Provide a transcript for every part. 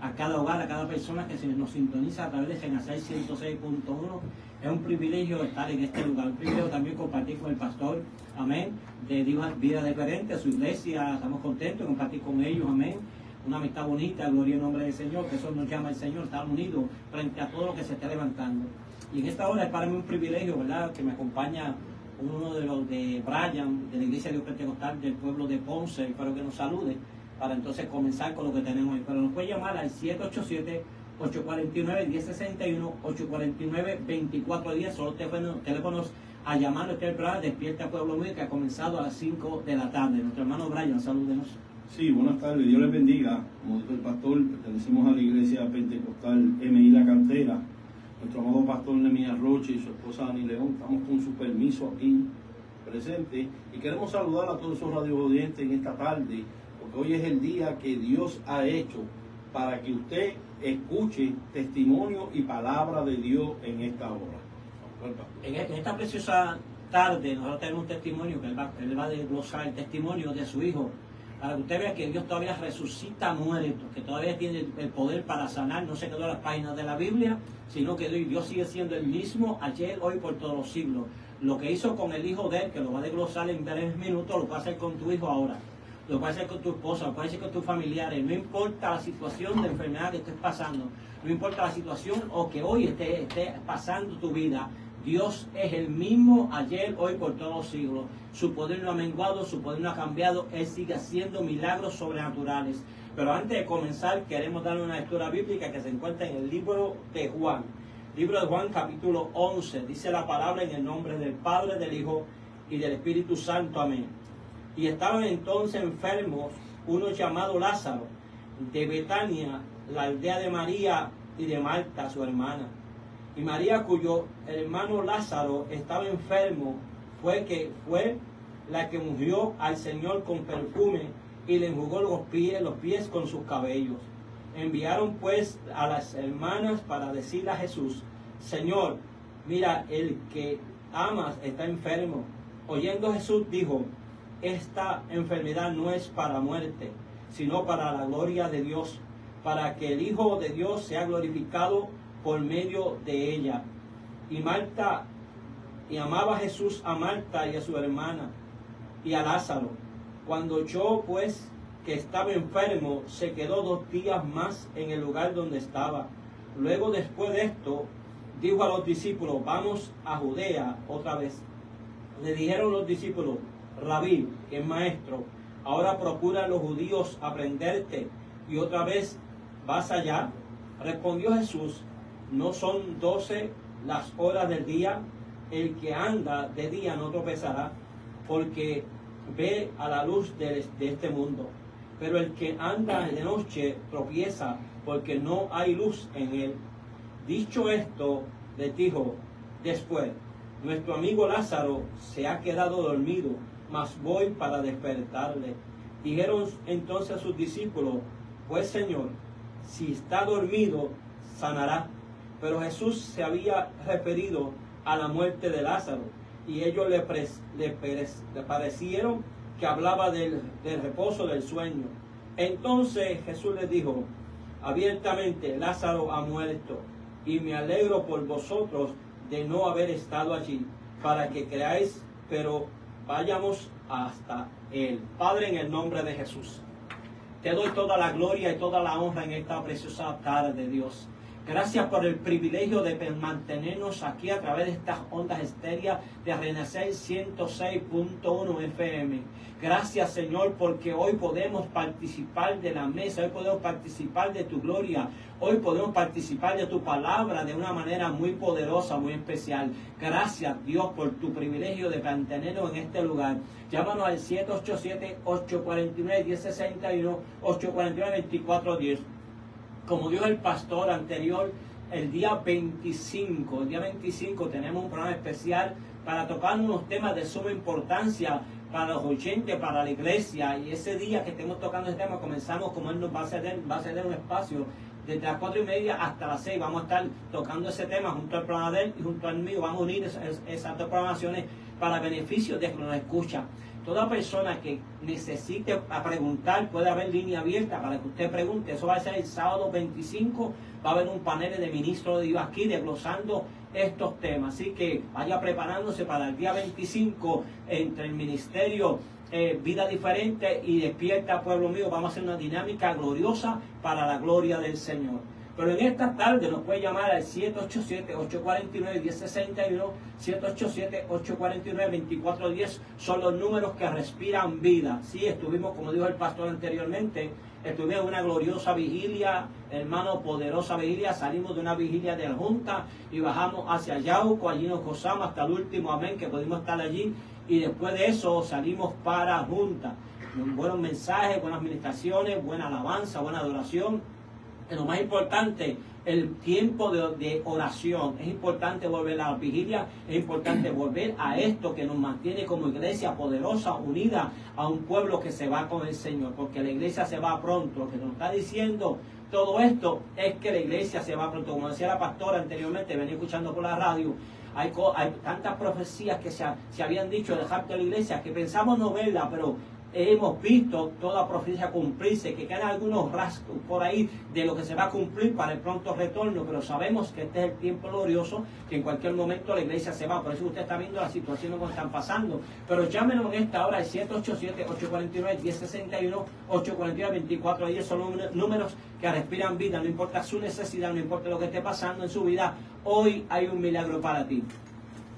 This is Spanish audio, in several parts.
a cada hogar, a cada persona que se nos sintoniza a través de Renacer 106.1. Es un privilegio estar en este lugar, un privilegio también compartir con el pastor, amén, de Vida Diferente, su iglesia. Estamos contentos de compartir con ellos, amén. Una amistad bonita, gloria en nombre del Señor, que eso nos llama el Señor, estar unidos frente a todo lo que se está levantando. Y en esta hora es para mí un privilegio, ¿verdad?, que me acompaña uno de los de Brian, de la Iglesia Dios Pentecostal del pueblo de Ponce. Espero que nos salude para entonces comenzar con lo que tenemos hoy. Pero nos puede llamar al 787-849-1061, 849-2410, son los teléfonos a llamar. Este programa Despierta Pueblo Mío, que ha comenzado a las 5 de la tarde. Nuestro hermano Brian, salúdenos. Sí, buenas tardes, Dios les bendiga. Como dijo el pastor, pertenecemos a la Iglesia Pentecostal MI La Cantera. Nuestro amado pastor Nehemías Roche y su esposa Dani León, estamos con su permiso aquí presente y queremos saludar a todos esos radioaudientes en esta tarde, porque hoy es el día que Dios ha hecho para que usted escuche testimonio y palabra de Dios en esta hora. En esta preciosa tarde nosotros tenemos un testimonio que él va a desglosar el testimonio de su hijo, para que usted vea que Dios todavía resucita muertos, que todavía tiene el poder para sanar. No se quedó en las páginas de la Biblia, sino que Dios sigue siendo el mismo ayer, hoy, por todos los siglos. Lo que hizo con el hijo de él, que lo va a desglosar en 3 minutos, lo puede hacer con tu hijo ahora, lo puede hacer con tu esposa, lo puede hacer con tus familiares. No importa la situación de enfermedad que estés pasando, no importa la situación o que hoy esté pasando tu vida, Dios es el mismo ayer, hoy, por todos los siglos. Su poder no ha menguado, su poder no ha cambiado. Él sigue haciendo milagros sobrenaturales. Pero antes de comenzar, queremos darle una lectura bíblica que se encuentra en el libro de Juan. Libro de Juan, capítulo 11. Dice la palabra: en el nombre del Padre, del Hijo y del Espíritu Santo. Amén. Y estaban entonces enfermos uno llamado Lázaro, de Betania, la aldea de María y de Marta, su hermana. Y María, cuyo hermano Lázaro estaba enfermo, fue la que ungió al Señor con perfume y le enjugó los pies con sus cabellos. Enviaron pues a las hermanas para decirle a Jesús: Señor, mira, el que amas está enfermo. Oyendo Jesús dijo: esta enfermedad no es para muerte, sino para la gloria de Dios, para que el Hijo de Dios sea glorificado por medio de ella. Y amaba Jesús a Marta y a su hermana y a Lázaro. Cuando oyó pues que estaba enfermo, se quedó 2 días más en el lugar donde estaba. Luego, después de esto, dijo a los discípulos: vamos a Judea otra vez. Le dijeron los discípulos: Rabí, que es maestro, ahora procuran los judíos aprenderte y otra vez vas allá. Respondió Jesús: ¿no son 12 las horas del día? El que anda de día no tropezará, porque ve a la luz de este mundo. Pero el que anda de noche tropieza, porque no hay luz en él. Dicho esto, les dijo después: nuestro amigo Lázaro se ha quedado dormido, mas voy para despertarle. Dijeron entonces a sus discípulos: pues Señor, si está dormido, sanará. Pero Jesús se había referido a la muerte de Lázaro, y ellos le parecieron que hablaba del reposo del sueño. Entonces Jesús les dijo abiertamente: Lázaro ha muerto, y me alegro por vosotros de no haber estado allí, para que creáis, pero vayamos hasta él. Padre, en el nombre de Jesús, te doy toda la gloria y toda la honra en esta preciosa tarde, Dios. Gracias por el privilegio de mantenernos aquí a través de estas ondas estéreas de Renacer 106.1 FM. Gracias, Señor, porque hoy podemos participar de la mesa, hoy podemos participar de tu gloria, hoy podemos participar de tu palabra de una manera muy poderosa, muy especial. Gracias, Dios, por tu privilegio de mantenernos en este lugar. Llámanos al 787-849-1061, 849-2410. Como dijo el pastor anterior, el día 25 tenemos un programa especial para tocar unos temas de suma importancia para los oyentes, para la iglesia. Y ese día que estemos tocando este tema, comenzamos como Él nos va a ceder un espacio desde las 4:30 hasta las 6. Vamos a estar tocando ese tema junto al programa de él y junto al mío. Vamos a unir esas dos programaciones para beneficio de que nos escucha. Toda persona que necesite preguntar, puede haber línea abierta para que usted pregunte. Eso va a ser el sábado 25. Va a haber un panel de ministros de Dios aquí desglosando estos temas. Así que vaya preparándose para el día 25 entre el ministerio Vida Diferente y Despierta Pueblo Mío. Vamos a hacer una dinámica gloriosa para la gloria del Señor. Pero en esta tarde nos puede llamar al 787-849-1061, 787-849-2410. Son los números que respiran vida. Sí, estuvimos, como dijo el pastor anteriormente, estuvimos en una gloriosa vigilia, hermano, poderosa vigilia. Salimos de una vigilia de la Junta y bajamos hacia Yauco. Allí nos gozamos hasta el último amén, que pudimos estar allí. Y después de eso salimos para Junta. Buenos mensajes, buenas ministraciones, buena alabanza, buena adoración. Lo más importante, el tiempo de oración. Es importante volver a la vigilia, es importante volver a esto que nos mantiene como iglesia poderosa, unida a un pueblo que se va con el Señor, porque la iglesia se va pronto. Lo que nos está diciendo todo esto es que la iglesia se va pronto. Como decía la pastora anteriormente, venía escuchando por la radio, hay tantas profecías que se habían dicho de dejar de la iglesia que pensamos no verla, pero hemos visto toda profecía cumplirse, que quedan algunos rasgos por ahí de lo que se va a cumplir para el pronto retorno, pero sabemos que este es el tiempo glorioso, que en cualquier momento la iglesia se va. Por eso usted está viendo las situaciones que están pasando. Pero llámenos en esta hora al 787-849-1061, 849-2410. Son los números que respiran vida. No importa su necesidad, no importa lo que esté pasando en su vida, hoy hay un milagro para ti.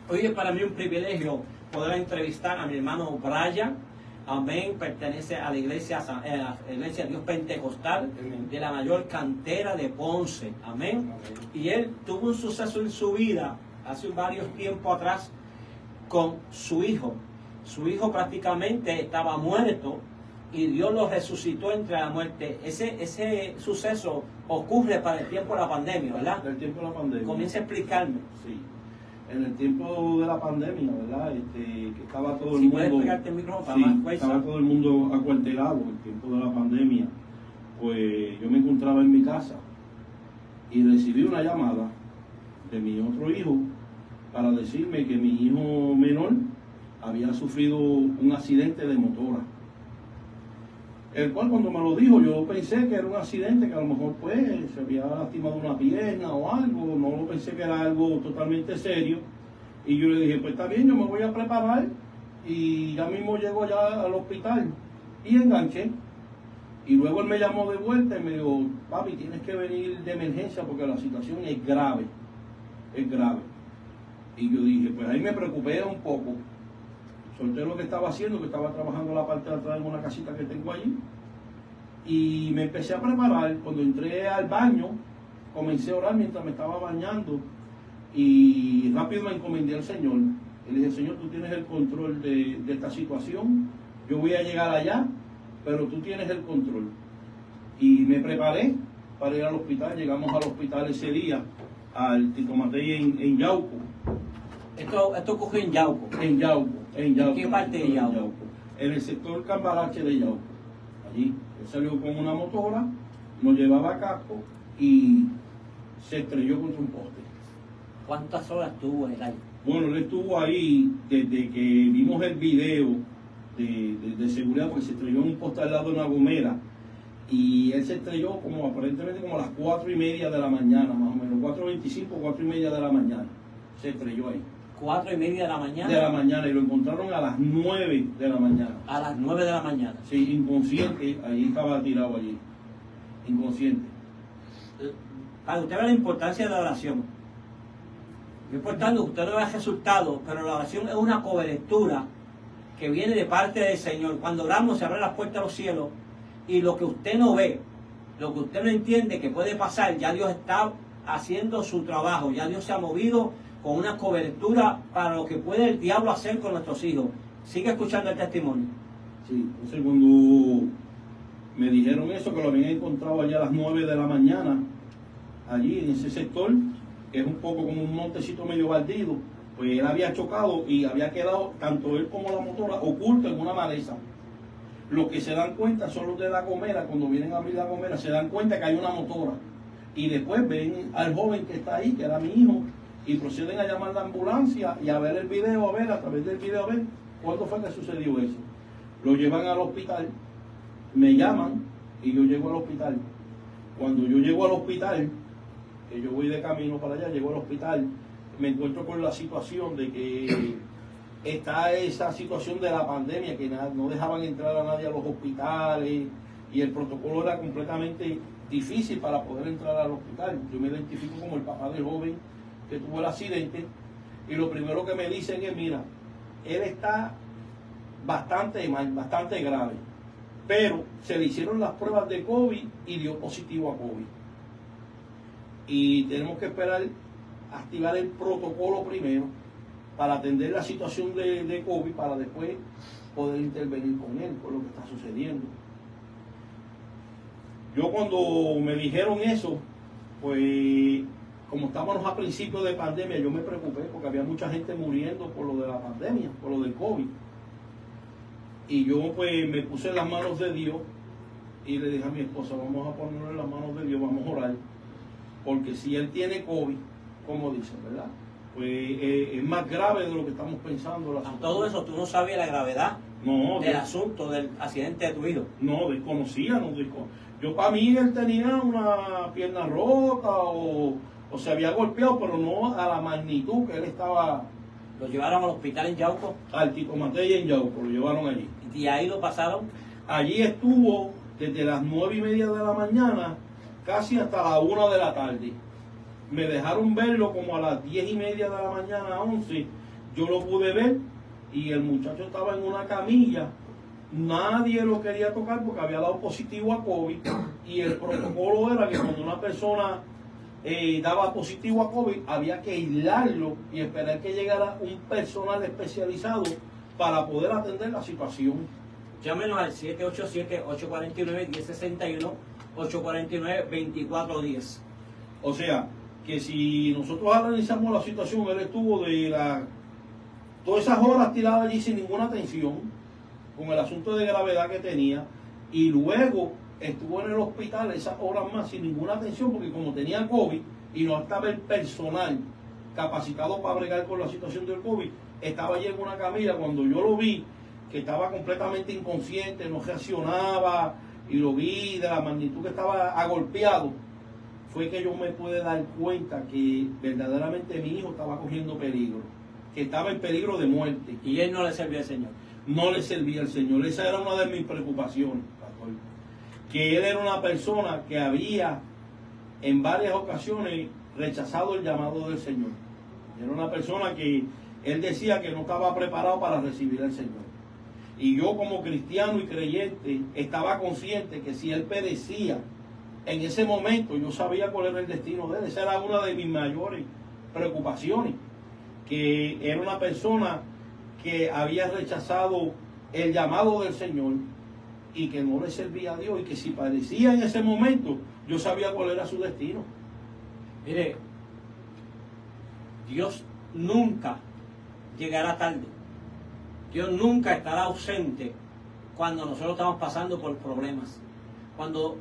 Hoy es para mí un privilegio poder entrevistar a mi hermano Brian. Amén, pertenece a la iglesia Dios Pentecostal de la mayor cantera de Ponce. Amén. Y él tuvo un suceso en su vida hace varios tiempos atrás con su hijo. Su hijo prácticamente estaba muerto y Dios lo resucitó entre la muerte. Ese suceso ocurre para el tiempo de la pandemia, ¿verdad? El tiempo de la pandemia. Comienza a explicarme. Sí. En el tiempo de la pandemia, ¿verdad? Que estaba todo el si mundo... puedes explicarte el micrófono, sí, estaba todo el mundo acuartelado en el tiempo de la pandemia. Pues yo me encontraba en mi casa y recibí una llamada de mi otro hijo para decirme que mi hijo menor había sufrido un accidente de motora. El cual cuando me lo dijo yo pensé que era un accidente que a lo mejor pues se había lastimado una pierna o algo, no lo pensé que era algo totalmente serio. Y yo le dije, pues está bien, yo me voy a preparar y ya mismo llego ya al hospital. Y enganché. Y luego él me llamó de vuelta y me dijo, papi, tienes que venir de emergencia porque la situación es grave, es grave. Y yo dije, pues ahí me preocupé un poco. Solté lo que estaba haciendo, que estaba trabajando la parte de atrás en una casita que tengo allí. Y me empecé a preparar. Cuando entré al baño, comencé a orar mientras me estaba bañando. Y rápido me encomendé al Señor. Y le dije, Señor, tú tienes el control de esta situación. Yo voy a llegar allá, pero tú tienes el control. Y me preparé para ir al hospital. Llegamos al hospital ese día, al Tito Matei en Yauco. Esto ocurrió en Yauco. En Yauco. ¿En qué parte de Yauco? En el sector Cambalache de Yauco. Allí. Él salió con una motora, nos llevaba a casco y se estrelló contra un poste. ¿Cuántas horas estuvo él ahí? Bueno, él estuvo ahí desde que vimos el video de seguridad, porque se estrelló en un poste al lado de una gomera. Y él se estrelló aparentemente como a las 4:30 de la mañana, más o menos, 4:25, 4:30 de la mañana. Se estrelló ahí. 4:30 de la mañana. De la mañana, y lo encontraron a las 9 de la mañana. A las 9 de la mañana. Sí, inconsciente, ahí estaba tirado allí. Inconsciente. Para usted ver la importancia de la oración. Es importante que usted no vea resultados, pero la oración es una cobertura que viene de parte del Señor. Cuando oramos se abren las puertas de los cielos y lo que usted no ve, lo que usted no entiende que puede pasar, ya Dios está haciendo su trabajo, ya Dios se ha movido con una cobertura para lo que puede el diablo hacer con nuestros hijos. Sigue escuchando el testimonio. Sí, entonces cuando me dijeron eso, que lo habían encontrado allá a las 9 de la mañana, allí en ese sector, que es un poco como un montecito medio baldío, pues él había chocado y había quedado, tanto él como la motora, oculto en una maleza. Los que se dan cuenta son los de la gomera, cuando vienen a abrir la gomera, se dan cuenta que hay una motora. Y después ven al joven que está ahí, que era mi hijo, y proceden a llamar a la ambulancia y a ver el video, a través del video, a ver cuándo fue que sucedió eso. Lo llevan al hospital, me llaman y yo llego al hospital. Cuando yo llego al hospital, que yo voy de camino para allá, llego al hospital, me encuentro con la situación de que está esa situación de la pandemia, que no dejaban entrar a nadie a los hospitales y el protocolo era completamente difícil para poder entrar al hospital. Yo me identifico como el papá del joven que tuvo el accidente y lo primero que me dicen es, mira, él está bastante mal, bastante grave, pero se le hicieron las pruebas de COVID y dio positivo a COVID. Y tenemos que esperar activar el protocolo primero para atender la situación de COVID para después poder intervenir con él, con lo que está sucediendo. Yo cuando me dijeron eso, pues como estábamos a principios de pandemia, yo me preocupé porque había mucha gente muriendo por lo de la pandemia, por lo del COVID. Y yo pues me puse en las manos de Dios y le dije a mi esposa, vamos a ponerlo en las manos de Dios, vamos a orar. Porque si él tiene COVID, como dicen, ¿verdad? Pues es más grave de lo que estamos pensando. A todo eso, ¿tú no sabías la gravedad del asunto del accidente de tu hijo? No, desconocía. Yo para mí él tenía una pierna rota o se había golpeado, pero no a la magnitud que él estaba. ¿Lo llevaron al hospital en Yauco? Al Tito Matella en Yauco, lo llevaron allí. ¿Y ahí lo pasaron? Allí estuvo desde las 9:30 de la mañana casi hasta la 1 de la tarde. Me dejaron verlo como a las 10:30 de la mañana, 11. Yo lo pude ver y el muchacho estaba en una camilla. Nadie lo quería tocar porque había dado positivo a COVID y el protocolo era que cuando una persona daba positivo a COVID había que aislarlo y esperar que llegara un personal especializado para poder atender la situación. Llámenos al 787-849-1061, 849-2410. O sea, que si nosotros analizamos la situación, él estuvo todas esas horas tirado allí sin ninguna atención, con el asunto de gravedad que tenía, y luego estuvo en el hospital esas horas más sin ninguna atención, porque como tenía COVID y no estaba el personal capacitado para bregar con la situación del COVID, estaba allí en una camilla. Cuando yo lo vi, que estaba completamente inconsciente, no reaccionaba, y lo vi de la magnitud que estaba agolpeado, fue que yo me pude dar cuenta que verdaderamente mi hijo estaba cogiendo peligro, que estaba en peligro de muerte. Y él no le servía al Señor. No le servía al Señor. Esa era una de mis preocupaciones, pastor. Que él era una persona que había en varias ocasiones rechazado el llamado del Señor. Era una persona que él decía que no estaba preparado para recibir al Señor. Y yo como cristiano y creyente estaba consciente que si él perecía en ese momento, yo sabía cuál era el destino de él. Esa era una de mis mayores preocupaciones, que era una persona que había rechazado el llamado del Señor y que no le servía a Dios, y que si padecía en ese momento, yo sabía cuál era su destino. Mire, Dios nunca llegará tarde. Dios nunca estará ausente cuando nosotros estamos pasando por problemas. Cuando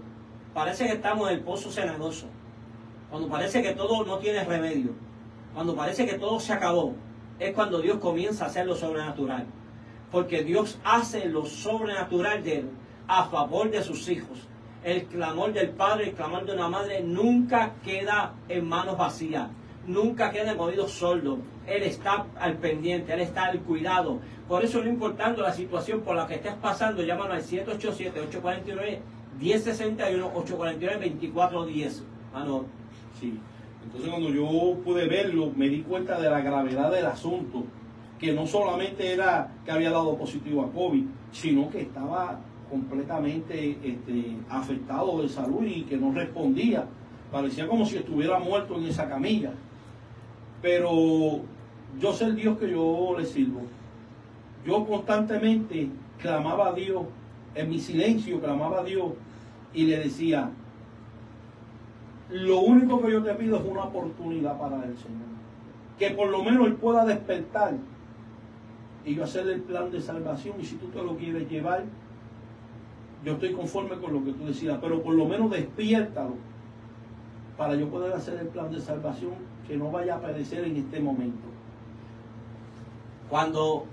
parece que estamos en el pozo cenagoso, cuando parece que todo no tiene remedio, cuando parece que todo se acabó, es cuando Dios comienza a hacer lo sobrenatural. Porque Dios hace lo sobrenatural de él a favor de sus hijos. El clamor del padre, el clamor de una madre nunca queda en manos vacías, nunca queda en oídos sordos. Él está al pendiente, Él está al cuidado. Por eso, no importando la situación por la que estés pasando, llámanos al 787-849-1061, 849-2410. Mano. Sí. Entonces cuando yo pude verlo, me di cuenta de la gravedad del asunto, que no solamente era que había dado positivo a COVID, sino que estaba completamente afectado de salud y que no respondía. Parecía como si estuviera muerto en esa camilla. Pero yo sé el Dios que yo le sirvo. Yo constantemente clamaba a Dios, en mi silencio clamaba a Dios y le decía, lo único que yo te pido es una oportunidad para el Señor. Que por lo menos Él pueda despertar y yo hacer el plan de salvación. Y si tú te lo quieres llevar, yo estoy conforme con lo que tú decidas, pero por lo menos despiértalo para yo poder hacer el plan de salvación, que no vaya a perecer en este momento. Cuando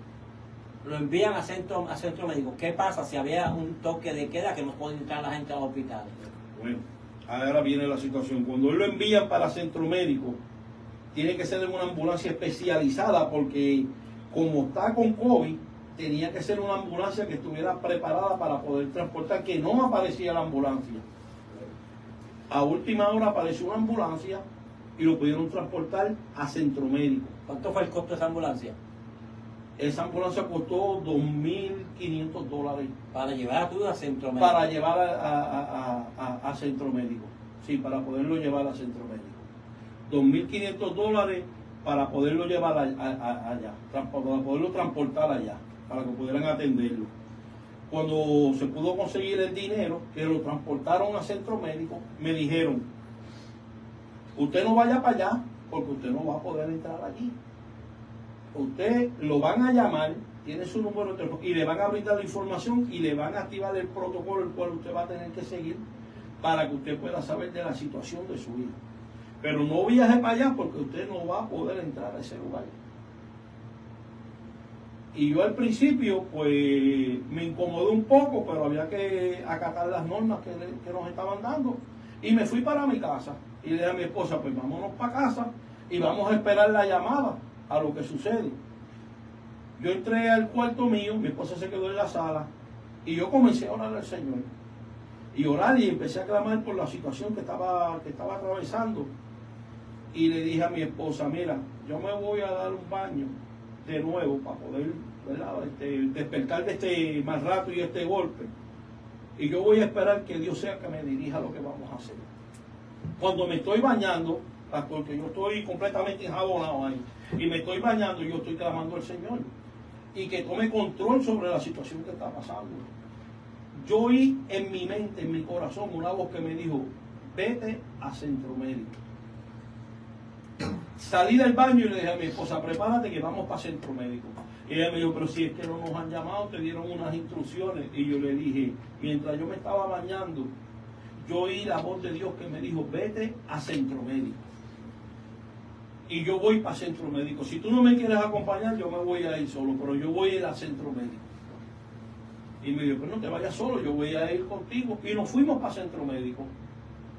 lo envían a centro médico. ¿Qué pasa si había un toque de queda que no podía entrar la gente a los hospitales? Bueno, ahora viene la situación. Cuando él lo envían para centro médico, tiene que ser en una ambulancia especializada porque como está con COVID, tenía que ser una ambulancia que estuviera preparada para poder transportar, que no aparecía la ambulancia. A última hora apareció una ambulancia y lo pudieron transportar a centro médico. ¿Cuánto fue el costo de esa ambulancia? Esa ambulancia costó $2.500. Para llevar a tú a centro médico. Para llevar a centro médico. Sí, para poderlo llevar a centro médico. $2.500 para poderlo llevar allá, para poderlo transportar allá, para que pudieran atenderlo. Cuando se pudo conseguir el dinero, que lo transportaron a centro médico, me dijeron, usted no vaya para allá porque usted no va a poder entrar allí. Usted lo van a llamar, tiene su número de teléfono y le van a brindar la información y le van a activar el protocolo el cual usted va a tener que seguir para que usted pueda saber de la situación de su hijo. Pero no viaje para allá porque usted no va a poder entrar a ese lugar. Y yo al principio pues me incomodé un poco, pero había que acatar las normas que nos estaban dando. Y me fui para mi casa y le dije a mi esposa, pues vámonos para casa y vamos a esperar la llamada a lo que sucede. Yo entré al cuarto mío, mi esposa se quedó en la sala y yo comencé a orar al Señor. Y orar y empecé a clamar por la situación que estaba atravesando. Y le dije a mi esposa, mira, yo me voy a dar un baño de nuevo para poder, ¿verdad?, despertar de este mal rato y este golpe. Y yo voy a esperar que Dios sea que me dirija lo que vamos a hacer. Cuando me estoy bañando, pastor, que yo estoy completamente enjabonado ahí, y me estoy bañando, yo estoy clamando al Señor. Y que tome control sobre la situación que está pasando. Yo oí en mi mente, en mi corazón, una voz que me dijo, vete a centro médico. Salí del baño y le dije a mi esposa, prepárate que vamos para centro médico. Y ella me dijo, pero si es que no nos han llamado, te dieron unas instrucciones. Y yo le dije, mientras yo me estaba bañando, yo oí la voz de Dios que me dijo, vete a centro médico. Y yo voy para centro médico. Si tú no me quieres acompañar, yo me voy a ir solo, pero yo voy a ir a centro médico. Y me dijo, pero no te vayas solo, yo voy a ir contigo. Y nos fuimos para centro médico.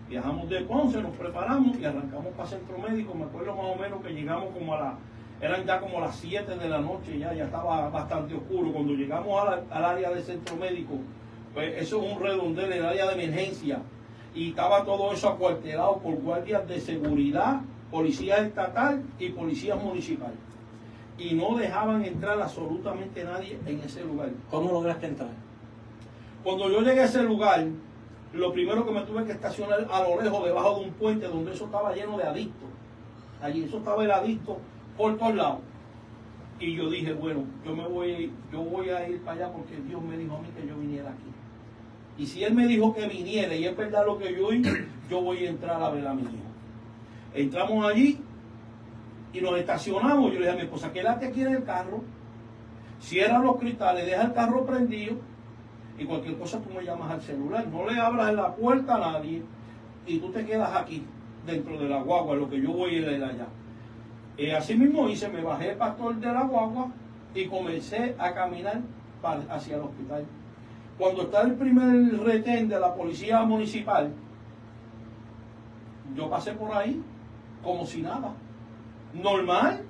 Viajamos de Ponce, nos preparamos y arrancamos para centro médico. Me acuerdo más o menos que llegamos eran ya como las 7 de la noche, ya estaba bastante oscuro. Cuando llegamos al área de centro médico, pues eso es un redondel, el área de emergencia. Y estaba todo eso acuartelado por guardias de seguridad, policía estatal y policía municipal. Y no dejaban entrar absolutamente nadie en ese lugar. ¿Cómo lograste entrar? Cuando yo llegué a ese lugar, lo primero que me tuve que estacionar a lo lejos, debajo de un puente donde eso estaba lleno de adictos. Allí eso estaba el adicto por todos lados. Y yo dije, bueno, yo voy a ir para allá porque Dios me dijo a mí que yo viniera aquí. Y si Él me dijo que viniera y es verdad lo que yo oí, yo voy a entrar a ver a mi hijo. Entramos allí y nos estacionamos. Yo le dije a mi esposa, quédate aquí en el carro, cierra los cristales, deja el carro prendido y cualquier cosa tú me llamas al celular. No le abras la puerta a nadie y tú te quedas aquí dentro de la guagua, lo que yo voy a ir allá. Así mismo hice, me bajé, pastor, de la guagua y comencé a caminar hacia el hospital. Cuando está el primer retén de la policía municipal, yo pasé por ahí como si nada. Normal,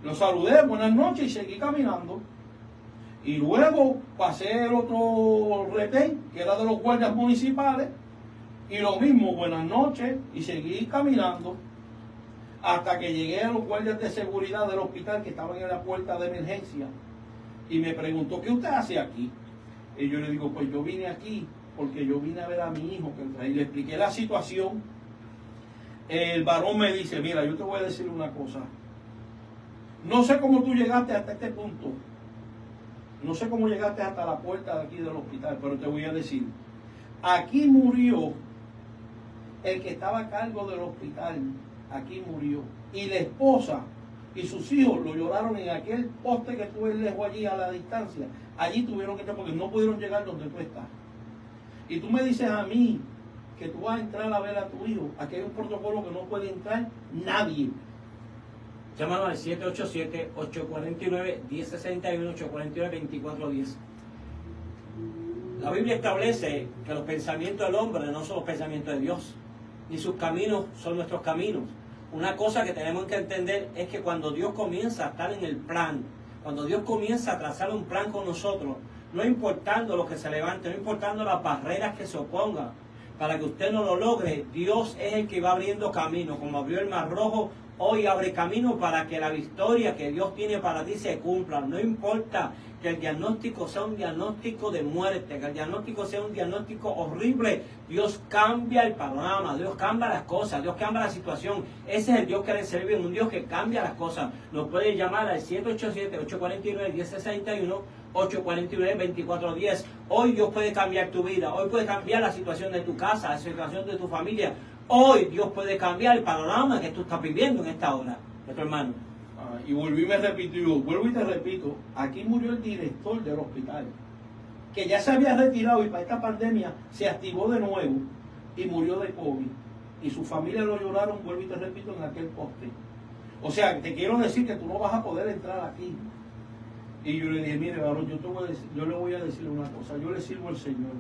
lo saludé, buenas noches y seguí caminando. Y luego pasé el otro retén, que era de los guardias municipales, y lo mismo, buenas noches, y seguí caminando hasta que llegué a los guardias de seguridad del hospital que estaban en la puerta de emergencia. Y me preguntó, ¿qué usted hace aquí? Y yo le digo, pues yo vine aquí porque yo vine a ver a mi hijo. Y le expliqué la situación. El varón me dice, mira, yo te voy a decir una cosa. No sé cómo tú llegaste hasta este punto. No sé cómo llegaste hasta la puerta de aquí del hospital, pero te voy a decir. Aquí murió el que estaba a cargo del hospital. Aquí murió. Y la esposa y sus hijos lo lloraron en aquel poste que tú ves lejos allí a la distancia. Allí tuvieron que estar porque no pudieron llegar donde tú estás. Y tú me dices a mí que tú vas a entrar a ver a tu hijo. Aquí hay un protocolo que no puede entrar nadie. Llámanos al 787-849-1061, 849-2410. La Biblia establece que los pensamientos del hombre no son los pensamientos de Dios, ni sus caminos son nuestros caminos. Una cosa que tenemos que entender es que cuando Dios comienza a estar en el plan, cuando Dios comienza a trazar un plan con nosotros, no importando lo que se levante, no importando las barreras que se opongan, para que usted no lo logre, Dios es el que va abriendo camino, como abrió el Mar Rojo. Hoy abre camino para que la victoria que Dios tiene para ti se cumpla. No importa que el diagnóstico sea un diagnóstico de muerte, que el diagnóstico sea un diagnóstico horrible. Dios cambia el panorama, Dios cambia las cosas, Dios cambia la situación. Ese es el Dios que le servimos, un Dios que cambia las cosas. Nos puede llamar al 787-849-1061, 849-2410. Hoy Dios puede cambiar tu vida, hoy puede cambiar la situación de tu casa, la situación de tu familia. Hoy Dios puede cambiar el panorama que tú estás viviendo en esta hora, nuestro hermano. Y volví y me repitió, vuelvo y te repito, aquí murió el director del hospital, que ya se había retirado y para esta pandemia se activó de nuevo y murió de COVID. Y su familia lo lloraron, vuelvo y te repito, en aquel poste. O sea, te quiero decir que tú no vas a poder entrar aquí. Y yo le dije, mire, varón, yo le voy a decir una cosa, yo le sirvo al Señor.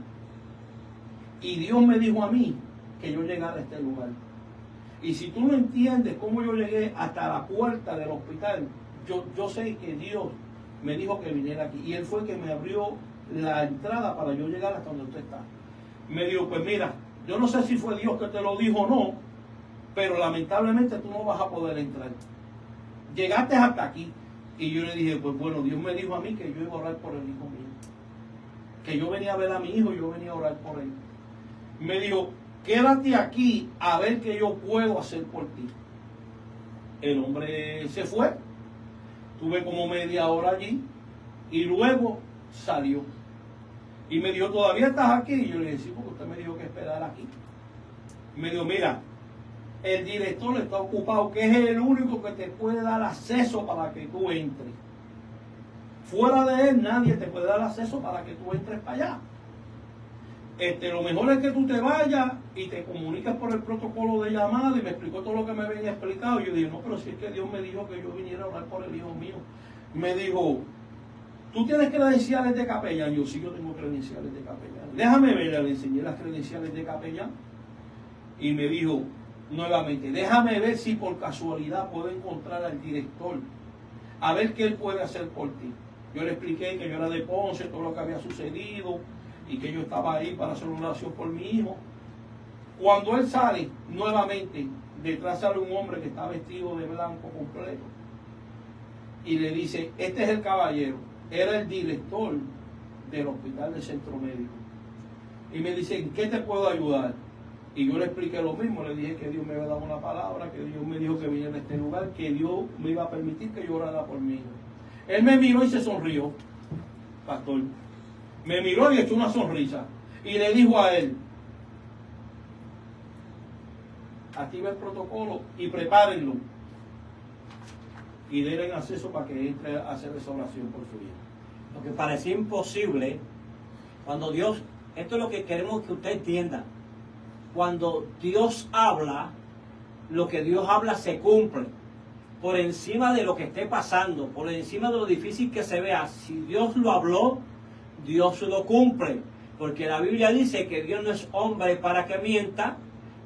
Y Dios me dijo a mí que yo llegara a este lugar. Y si tú no entiendes cómo yo llegué hasta la puerta del hospital, yo sé que Dios me dijo que viniera aquí. Y Él fue el que me abrió la entrada para yo llegar hasta donde usted está. Me dijo, pues mira, yo no sé si fue Dios que te lo dijo o no, pero lamentablemente tú no vas a poder entrar. Llegaste hasta aquí. Y yo le dije, pues bueno, Dios me dijo a mí que yo iba a orar por el hijo mío. Que yo venía a ver a mi hijo y yo venía a orar por él. Me dijo, quédate aquí a ver qué yo puedo hacer por ti. El hombre se fue. Tuve como media hora allí y luego salió. Y me dijo, ¿todavía estás aquí? Y yo le dije, sí, porque usted me dijo que esperara aquí. Me dijo, mira, el director está ocupado, que es el único que te puede dar acceso para que tú entres. Fuera de él nadie te puede dar acceso para que tú entres para allá. Lo mejor es que tú te vayas y te comunicas por el protocolo de llamada, y me explicó todo lo que me habían explicado. Y yo dije, no, pero si es que Dios me dijo que yo viniera a orar por el hijo mío. Me dijo, ¿tú tienes credenciales de capellán? Yo, sí, yo tengo credenciales de capellán. Déjame ver, le enseñé las credenciales de capellán. Y me dijo nuevamente, déjame ver si por casualidad puedo encontrar al director, a ver qué él puede hacer por ti. Yo le expliqué que yo era de Ponce, todo lo que había sucedido, y que yo estaba ahí para hacer una oración por mi hijo. Cuando él sale, nuevamente, detrás sale un hombre que está vestido de blanco completo, y le dice, este es el caballero, era el director del hospital del centro médico. Y me dice, ¿en qué te puedo ayudar? Y yo le expliqué lo mismo, le dije que Dios me había dado una palabra, que Dios me dijo que viniera a este lugar, que Dios me iba a permitir que yo orara por mí. Él me miró y se sonrió, pastor. Me miró y echó una sonrisa. Y le dijo a él, activa el protocolo y prepárenlo. Y denle acceso para que entre a hacer esa oración por su vida. Lo que parecía imposible, cuando Dios, esto es lo que queremos que usted entienda. Cuando Dios habla, lo que Dios habla se cumple. Por encima de lo que esté pasando, por encima de lo difícil que se vea, si Dios lo habló, Dios lo cumple. Porque la Biblia dice que Dios no es hombre para que mienta,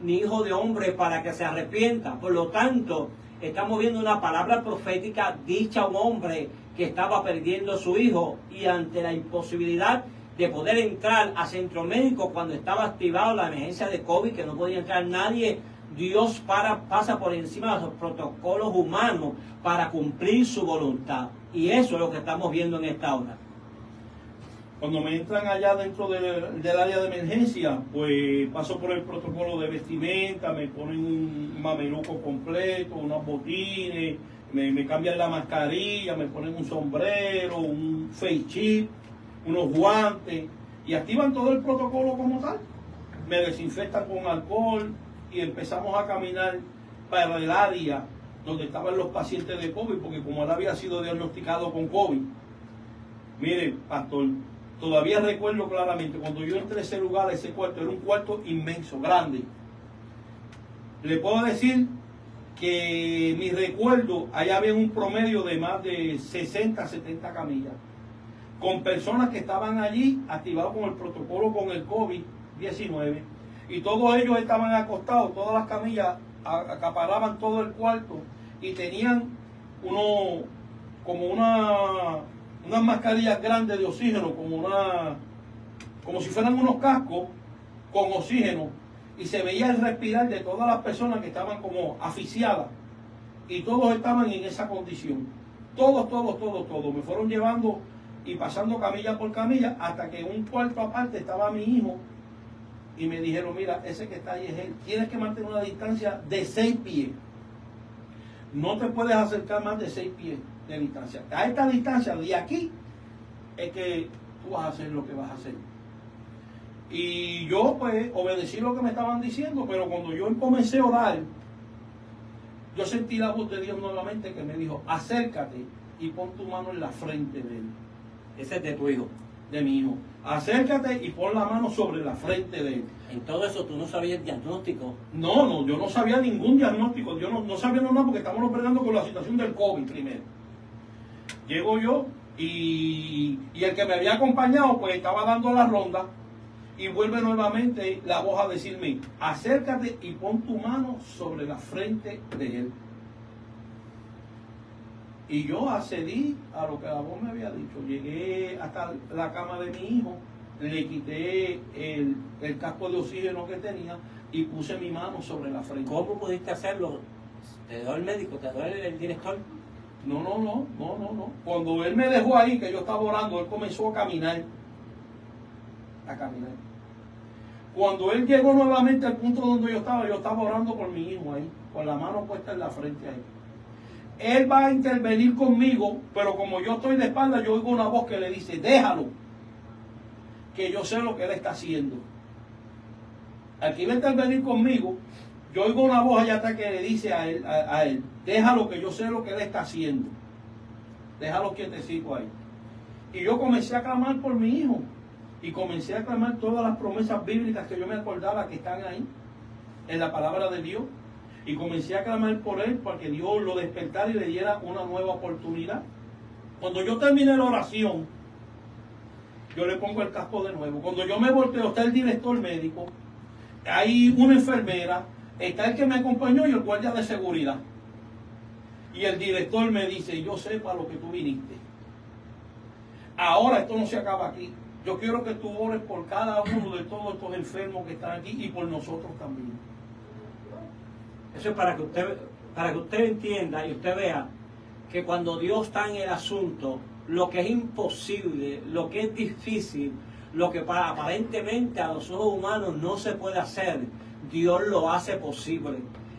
ni hijo de hombre para que se arrepienta. Por lo tanto, estamos viendo una palabra profética dicha a un hombre que estaba perdiendo a su hijo, y ante la imposibilidad de poder entrar a centro médico cuando estaba activado la emergencia de COVID, que no podía entrar nadie, Dios pasa por encima de los protocolos humanos para cumplir su voluntad. Y eso es lo que estamos viendo en esta hora. Cuando me entran allá dentro del área de emergencia, pues paso por el protocolo de vestimenta, me ponen un mameluco completo, unos botines, me cambian la mascarilla, me ponen un sombrero, un face chip, unos guantes, y activan todo el protocolo como tal. Me desinfectan con alcohol y empezamos a caminar para el área donde estaban los pacientes de COVID, porque como él había sido diagnosticado con COVID. Mire, pastor, todavía recuerdo claramente, cuando yo entré a ese lugar, ese cuarto, era un cuarto inmenso, grande. Le puedo decir que mi recuerdo, allá había un promedio de más de 60, 70 camillas, con personas que estaban allí activados con el protocolo con el COVID-19, y todos ellos estaban acostados, todas las camillas acaparaban todo el cuarto, y tenían como unas mascarillas grandes de oxígeno, como si fueran unos cascos con oxígeno, y se veía el respirar de todas las personas que estaban como asfixiadas, y todos estaban en esa condición. Todos. Me fueron llevando y pasando camilla por camilla, hasta que en un cuarto aparte estaba mi hijo, y me dijeron, mira, ese que está ahí es él, tienes que mantener una distancia de 6 pies. No te puedes acercar más de 6 pies de distancia. A esta distancia de aquí es que tú vas a hacer lo que vas a hacer. Y yo pues obedecí lo que me estaban diciendo, pero cuando yo comencé a orar, yo sentí la voz de Dios nuevamente que me dijo, acércate y pon tu mano en la frente de él. Ese es de tu hijo. De mi hijo. Acércate y pon la mano sobre la frente de él. En todo eso tú no sabías el diagnóstico. No, yo no sabía ningún diagnóstico. Yo no sabía nada porque estábamos bregando con la situación del COVID primero. Llego yo y el que me había acompañado pues estaba dando la ronda, y vuelve nuevamente la voz a decirme, acércate y pon tu mano sobre la frente de él. Y yo accedí a lo que la voz me había dicho. Llegué hasta la cama de mi hijo, le quité el casco de oxígeno que tenía y puse mi mano sobre la frente. ¿Cómo pudiste hacerlo? ¿Te dio el médico? ¿Te dio el director? No. Cuando él me dejó ahí, que yo estaba orando, él comenzó a caminar. Cuando él llegó nuevamente al punto donde yo estaba orando por mi hijo ahí, con la mano puesta en la frente ahí. Él va a intervenir conmigo, pero como yo estoy de espalda, yo oigo una voz que le dice, déjalo, que yo sé lo que él está haciendo. Al que iba a intervenir conmigo, yo oigo una voz allá atrás que le dice a él, déjalo, que yo sé lo que él está haciendo. Déjalo quietecito ahí. Y yo comencé a clamar por mi hijo. Y comencé a clamar todas las promesas bíblicas que yo me acordaba que están ahí, en la palabra de Dios. Y comencé a clamar por él, para que Dios lo despertara y le diera una nueva oportunidad. Cuando yo terminé la oración, yo le pongo el casco de nuevo. Cuando yo me volteo, está el director médico, hay una enfermera, está el que me acompañó y el guardia de seguridad. Y el director me dice, yo sé para lo que tú viniste. Ahora esto no se acaba aquí. Yo quiero que tú ores por cada uno de todos estos enfermos que están aquí y por nosotros también. Eso es para que usted entienda y usted vea que cuando Dios está en el asunto, lo que es imposible, lo que es difícil, lo que aparentemente a los ojos humanos no se puede hacer, Dios lo hace posible.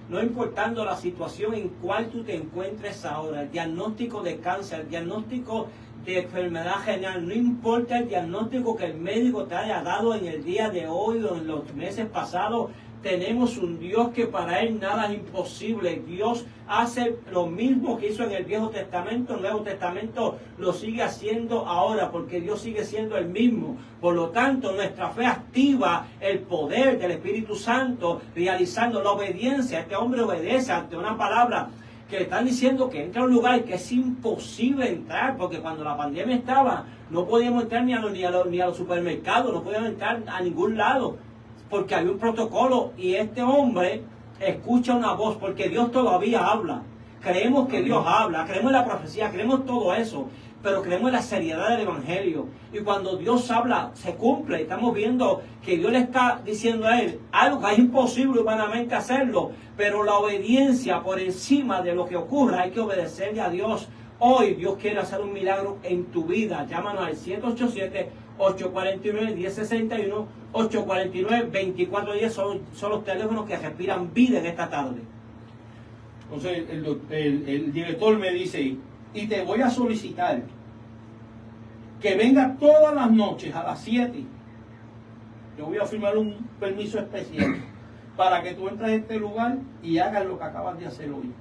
No importando la situación en cual tú te encuentres ahora, el diagnóstico de cáncer, el diagnóstico de enfermedad general, no importa el diagnóstico que el médico te haya dado en el día de hoy o en los meses pasados, tenemos un Dios que para Él nada es imposible. Dios hace lo mismo que hizo en el Viejo Testamento, el Nuevo Testamento lo sigue haciendo ahora, porque Dios sigue siendo el mismo. Por lo tanto, nuestra fe activa el poder del Espíritu Santo, realizando la obediencia. Este hombre obedece ante una palabra que le están diciendo que entra a un lugar que es imposible entrar, porque cuando la pandemia estaba, no podíamos entrar ni a los supermercados, no podíamos entrar a ningún lado, porque había un protocolo, y este hombre escucha una voz, porque Dios todavía habla. Creemos que Dios habla, creemos en la profecía, creemos todo eso, pero creemos en la seriedad del Evangelio. Y cuando Dios habla, se cumple. Estamos viendo que Dios le está diciendo a él algo que es imposible humanamente hacerlo, pero la obediencia por encima de lo que ocurra, hay que obedecerle a Dios. Hoy Dios quiere hacer un milagro en tu vida. Llámanos al 787-849-1061, 849-2410. Son los teléfonos que respiran vida en esta tarde. Entonces el director me dice, y te voy a solicitar que venga todas las noches a las 7. Yo voy a firmar un permiso especial para que tú entres a este lugar y hagas lo que acabas de hacer hoy.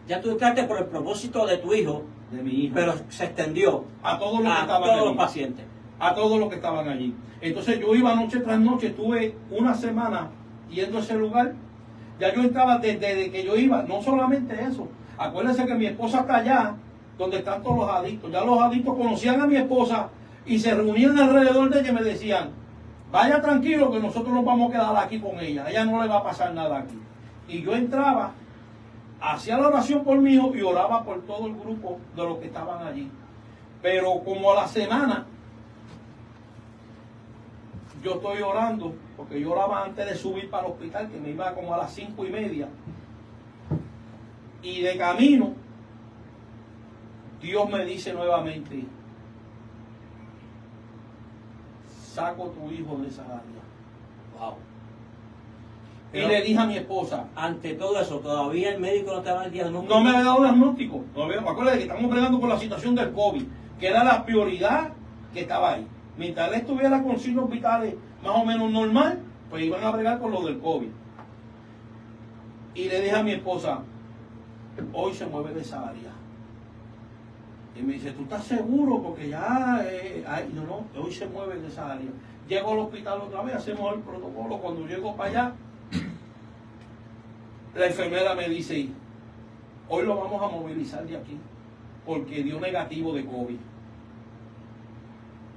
Ya tú entraste por el propósito de tu hijo, de mi hijo, pero se extendió a todos los que estaban todos allí, los pacientes. a todos los que estaban allí. Entonces yo iba noche tras noche, estuve una semana yendo a ese lugar, Ya yo entraba desde que yo iba, no solamente eso. Acuérdense que mi esposa está allá, donde están todos los adictos. Ya los adictos conocían a mi esposa y se reunían alrededor de ella y me decían, vaya tranquilo que nosotros nos vamos a quedar aquí con ella. A ella no le va a pasar nada aquí. Y yo entraba, hacía la oración por mi hijo y oraba por todo el grupo de los que estaban allí. Pero como a la semana, yo estoy orando, porque yo oraba antes de subir para el hospital, que me iba como a las 5:30. Y de camino, Dios me dice nuevamente, saco tu hijo de esa área. Wow. Y le dije a mi esposa, Ante todo eso, todavía el médico no te daba el diagnóstico. no me había dado diagnóstico. Acuérdate que estamos bregando con la situación del COVID, que era la prioridad que estaba ahí. Mientras él estuviera con signos vitales más o menos normal, pues iban a bregar con lo del COVID. Y le dije a mi esposa, hoy se mueve de esa área. Y me dice, ¿tú estás seguro? Porque ya, no, hoy se mueve de esa área. Llego al hospital otra vez, hacemos el protocolo. Cuando llego para allá, la enfermera me dice, hoy lo vamos a movilizar de aquí, porque dio negativo de COVID.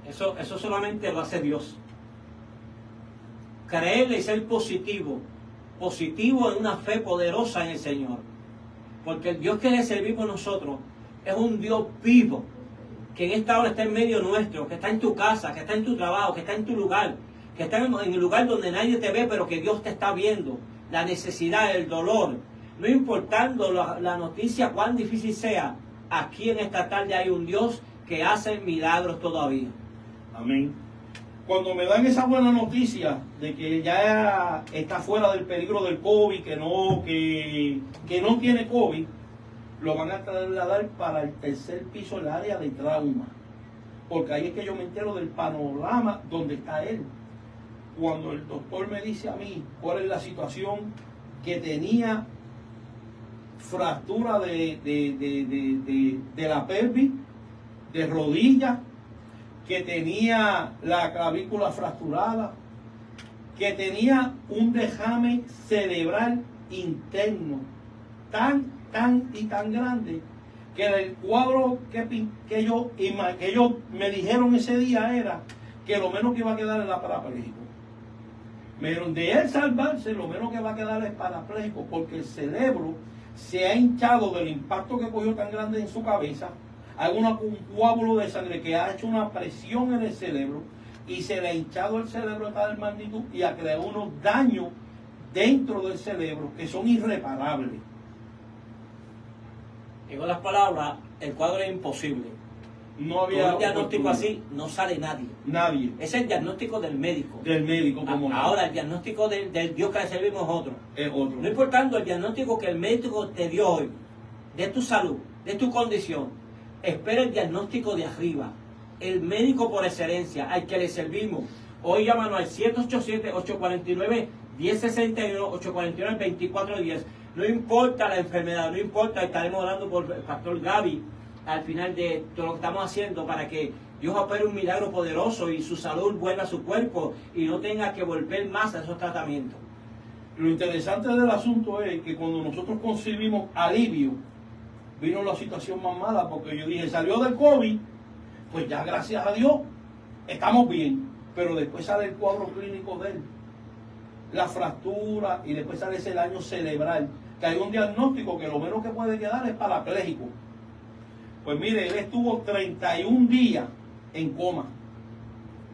Eso solamente lo hace Dios. Creerle y ser positivo en una fe poderosa en el Señor. Porque el Dios que le servimos nosotros es un Dios vivo, que en esta hora está en medio nuestro, que está en tu casa, que está en tu trabajo, que está en tu lugar, que está en el lugar donde nadie te ve, pero que Dios te está viendo. La necesidad, el dolor, no importando la noticia cuán difícil sea, aquí en esta tarde hay un Dios que hace milagros todavía. Amén. Cuando me dan esa buena noticia de que ya está fuera del peligro del COVID, que no tiene COVID, lo van a trasladar para el tercer piso, el área de trauma. Porque ahí es que yo me entero del panorama donde está él. Cuando el doctor me dice a mí cuál es la situación, que tenía fractura de la pelvis, de rodilla, que tenía la clavícula fracturada, que tenía un derrame cerebral interno tan grande, que el cuadro que ellos me dijeron ese día era que lo menos que iba a quedar era parapléjico. Pero de él salvarse, lo menos que va a quedar es parapléjico, porque el cerebro se ha hinchado del impacto que cogió tan grande en su cabeza. Hay un coágulo de sangre que ha hecho una presión en el cerebro y se le ha hinchado el cerebro a tal magnitud y ha creado unos daños dentro del cerebro que son irreparables. En otras palabras, el cuadro es imposible. No había con un diagnóstico así no sale nadie. Nadie. Es el diagnóstico del médico. Del médico, como ahora el diagnóstico del Dios que le servimos es otro. Es otro. No importando el diagnóstico que el médico te dio hoy, de tu salud, de tu condición, espera el diagnóstico de arriba. El médico por excelencia, al que le servimos. Hoy llámanos al 787-849-1061, 849-2410. No importa la enfermedad, no importa, estaremos orando por el pastor Gaby al final de todo lo que estamos haciendo para que Dios opere un milagro poderoso y su salud vuelva a su cuerpo y no tenga que volver más a esos tratamientos. Lo interesante del asunto es que cuando nosotros concibimos alivio, vino la situación más mala, porque yo dije, salió del COVID, pues ya gracias a Dios estamos bien, pero después sale el cuadro clínico de él, la fractura, y después sale ese daño cerebral, que hay un diagnóstico que lo menos que puede quedar es parapléjico. Pues mire, él estuvo 31 días en coma.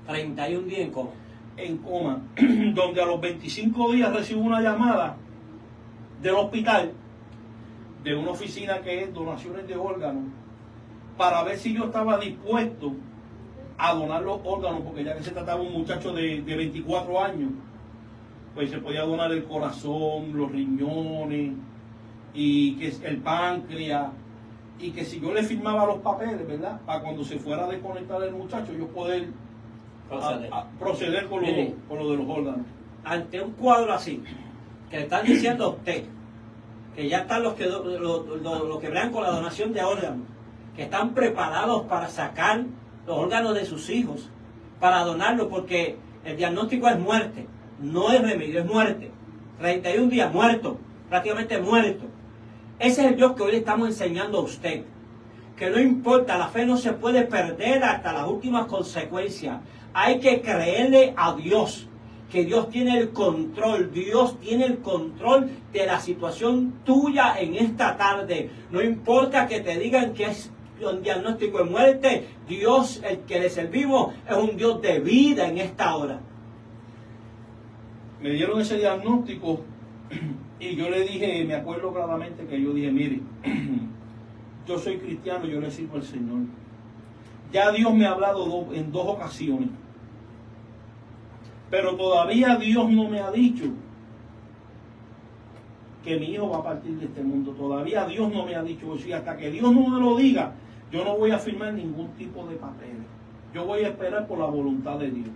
31 días en coma. En coma, donde a los 25 días recibo una llamada del hospital, de una oficina que es donaciones de órganos, para ver si yo estaba dispuesto a donar los órganos, porque ya que se trataba de un muchacho de 24 años, pues se podía donar el corazón, los riñones, y que el páncreas, y que si yo le firmaba los papeles, ¿verdad? Para cuando se fuera a desconectar el muchacho, yo poder proceder con lo de los órganos. Ante un cuadro así, que le están diciendo a usted, que ya están los que bregan con la donación de órganos, que están preparados para sacar los órganos de sus hijos, para donarlos, porque el diagnóstico es muerte, no es remedio, es muerte. 31 días, muerto, prácticamente muerto. Ese es el Dios que hoy le estamos enseñando a usted. Que no importa, la fe no se puede perder hasta las últimas consecuencias. Hay que creerle a Dios, que Dios tiene el control. Dios tiene el control de la situación tuya en esta tarde. No importa que te digan que es un diagnóstico de muerte, Dios, el que le servimos, es un Dios de vida en esta hora. Me dieron ese diagnóstico y yo le dije, me acuerdo claramente que yo dije, mire, yo soy cristiano, yo le sirvo al Señor. Ya Dios me ha hablado en 2 ocasiones, pero todavía Dios no me ha dicho que mi hijo va a partir de este mundo. Todavía Dios no me ha dicho eso, y hasta que Dios no me lo diga, yo no voy a firmar ningún tipo de papeles. Yo voy a esperar por la voluntad de Dios.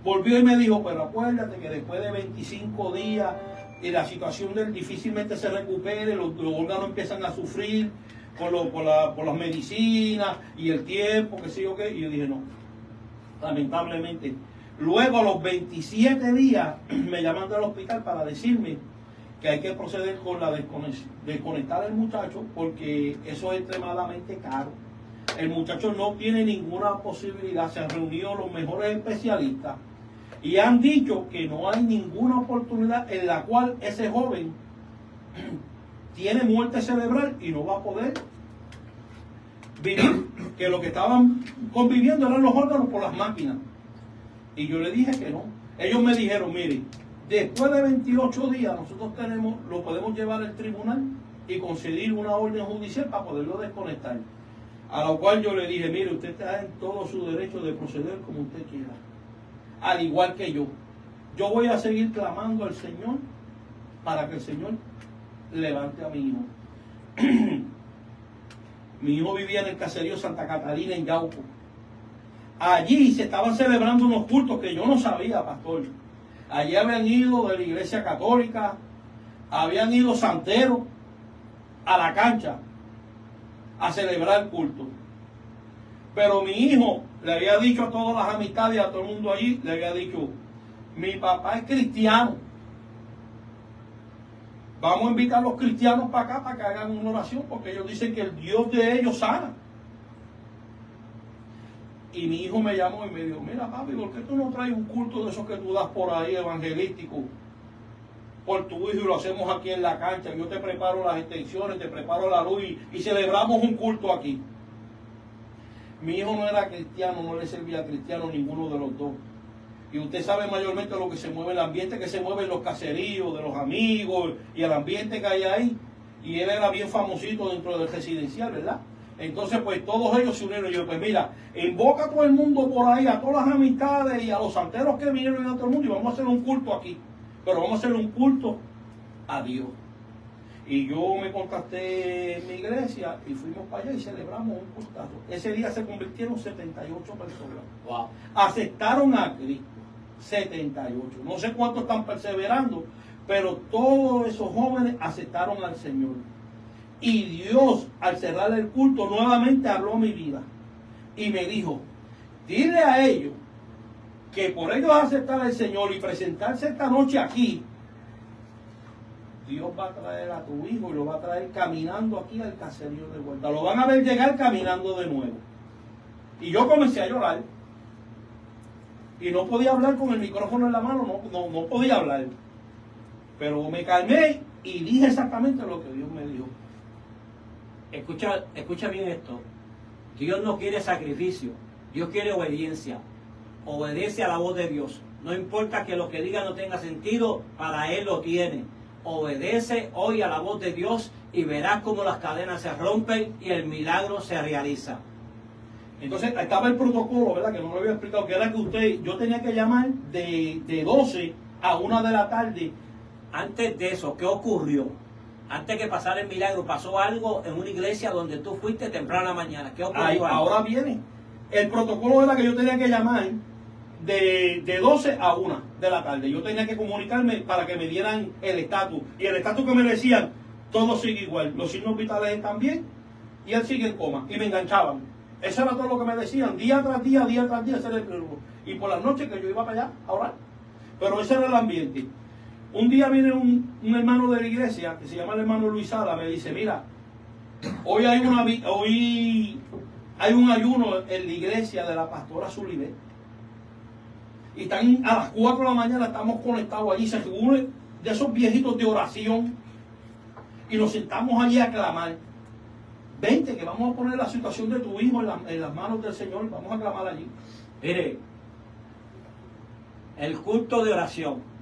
Volvió y me dijo, pero acuérdate que después de 25 días la situación de él difícilmente se recupere, los órganos empiezan a sufrir por las medicinas y el tiempo, qué sé yo qué. Y yo dije, no, lamentablemente. Luego a los 27 días me llaman del hospital para decirme que hay que proceder con la desconectar al muchacho, porque eso es extremadamente caro. El muchacho no tiene ninguna posibilidad. Se han reunido los mejores especialistas y han dicho que no hay ninguna oportunidad en la cual ese joven tiene muerte cerebral y no va a poder vivir, que lo que estaban conviviendo eran los órganos por las máquinas. Y yo le dije que no. Ellos me dijeron, mire, después de 28 días nosotros lo podemos llevar al tribunal y conceder una orden judicial para poderlo desconectar. A lo cual yo le dije, mire, usted está en todo su derecho de proceder como usted quiera, al igual que yo. Yo voy a seguir clamando al Señor para que el Señor levante a mi hijo. Mi hijo vivía en el caserío Santa Catalina, en Yauco. Allí se estaban celebrando unos cultos que yo no sabía, pastor. Allí habían ido de la iglesia católica, habían ido santeros a la cancha a celebrar el culto. Pero mi hijo le había dicho a todas las amistades y a todo el mundo allí, le había dicho, mi papá es cristiano. Vamos a invitar a los cristianos para acá para que hagan una oración, porque ellos dicen que el Dios de ellos sana. Y mi hijo me llamó y me dijo, mira papi, ¿por qué tú no traes un culto de esos que tú das por ahí, evangelístico, por tu hijo, y lo hacemos aquí en la cancha? Yo te preparo las extensiones, te preparo la luz y celebramos un culto aquí. Mi hijo no era cristiano, no le servía a cristiano ninguno de los dos. Y usted sabe mayormente lo que se mueve, el ambiente que se mueve en los caseríos, de los amigos, y el ambiente que hay ahí. Y él era bien famosito dentro del residencial, ¿verdad? Entonces, pues todos ellos se unieron. Y yo, pues mira, invoca a todo el mundo por ahí, a todas las amistades y a los santeros que vinieron y a todo el mundo, y vamos a hacer un culto aquí. Pero vamos a hacer un culto a Dios. Y yo me contacté en mi iglesia y fuimos para allá y celebramos un cultazo. Ese día se convirtieron 78 personas. Wow. Aceptaron a Cristo. 78. No sé cuántos están perseverando, pero todos esos jóvenes aceptaron al Señor. Y Dios, al cerrar el culto, nuevamente habló a mi vida y me dijo, dile a ellos que por ellos aceptar al Señor y presentarse esta noche aquí, Dios va a traer a tu hijo y lo va a traer caminando aquí al caserío de vuelta. Lo van a ver llegar caminando de nuevo. Y yo comencé a llorar. Y no podía hablar con el micrófono en la mano, no podía hablar. Pero me calmé y dije exactamente lo que Dios me dijo. Escucha bien esto. Dios no quiere sacrificio, Dios quiere obediencia. Obedece a la voz de Dios. No importa que lo que diga no tenga sentido, para Él lo tiene. Obedece hoy a la voz de Dios y verás cómo las cadenas se rompen y el milagro se realiza. Entonces estaba el protocolo, ¿verdad? Que no lo había explicado, que era que yo tenía que llamar de 12 a 1 de la tarde. Antes de eso, ¿qué ocurrió? Antes que pasara el milagro, pasó algo en una iglesia donde tú fuiste temprano a la mañana. ¿Qué ocurrió? Ahora viene. El protocolo era que yo tenía que llamar de 12 a 1 de la tarde. Yo tenía que comunicarme para que me dieran el estatus. Y el estatus que me decían, todo sigue igual. Los signos vitales están bien y él sigue en coma. Y me enganchaban. Eso era todo lo que me decían, día tras día, ese era el protocolo. Y por las noches que yo iba para allá a orar. Pero ese era el ambiente. Un día viene un hermano de la iglesia, que se llama el hermano Luis Sala, me dice, mira, hoy hay un ayuno en la iglesia de la pastora Zulibet. Y están a las 4 de la mañana, estamos conectados allí, se reúnen de esos viejitos de oración y nos sentamos allí a clamar. Vente, que vamos a poner la situación de tu hijo en las manos del Señor, vamos a clamar allí. Mire, el culto de oración,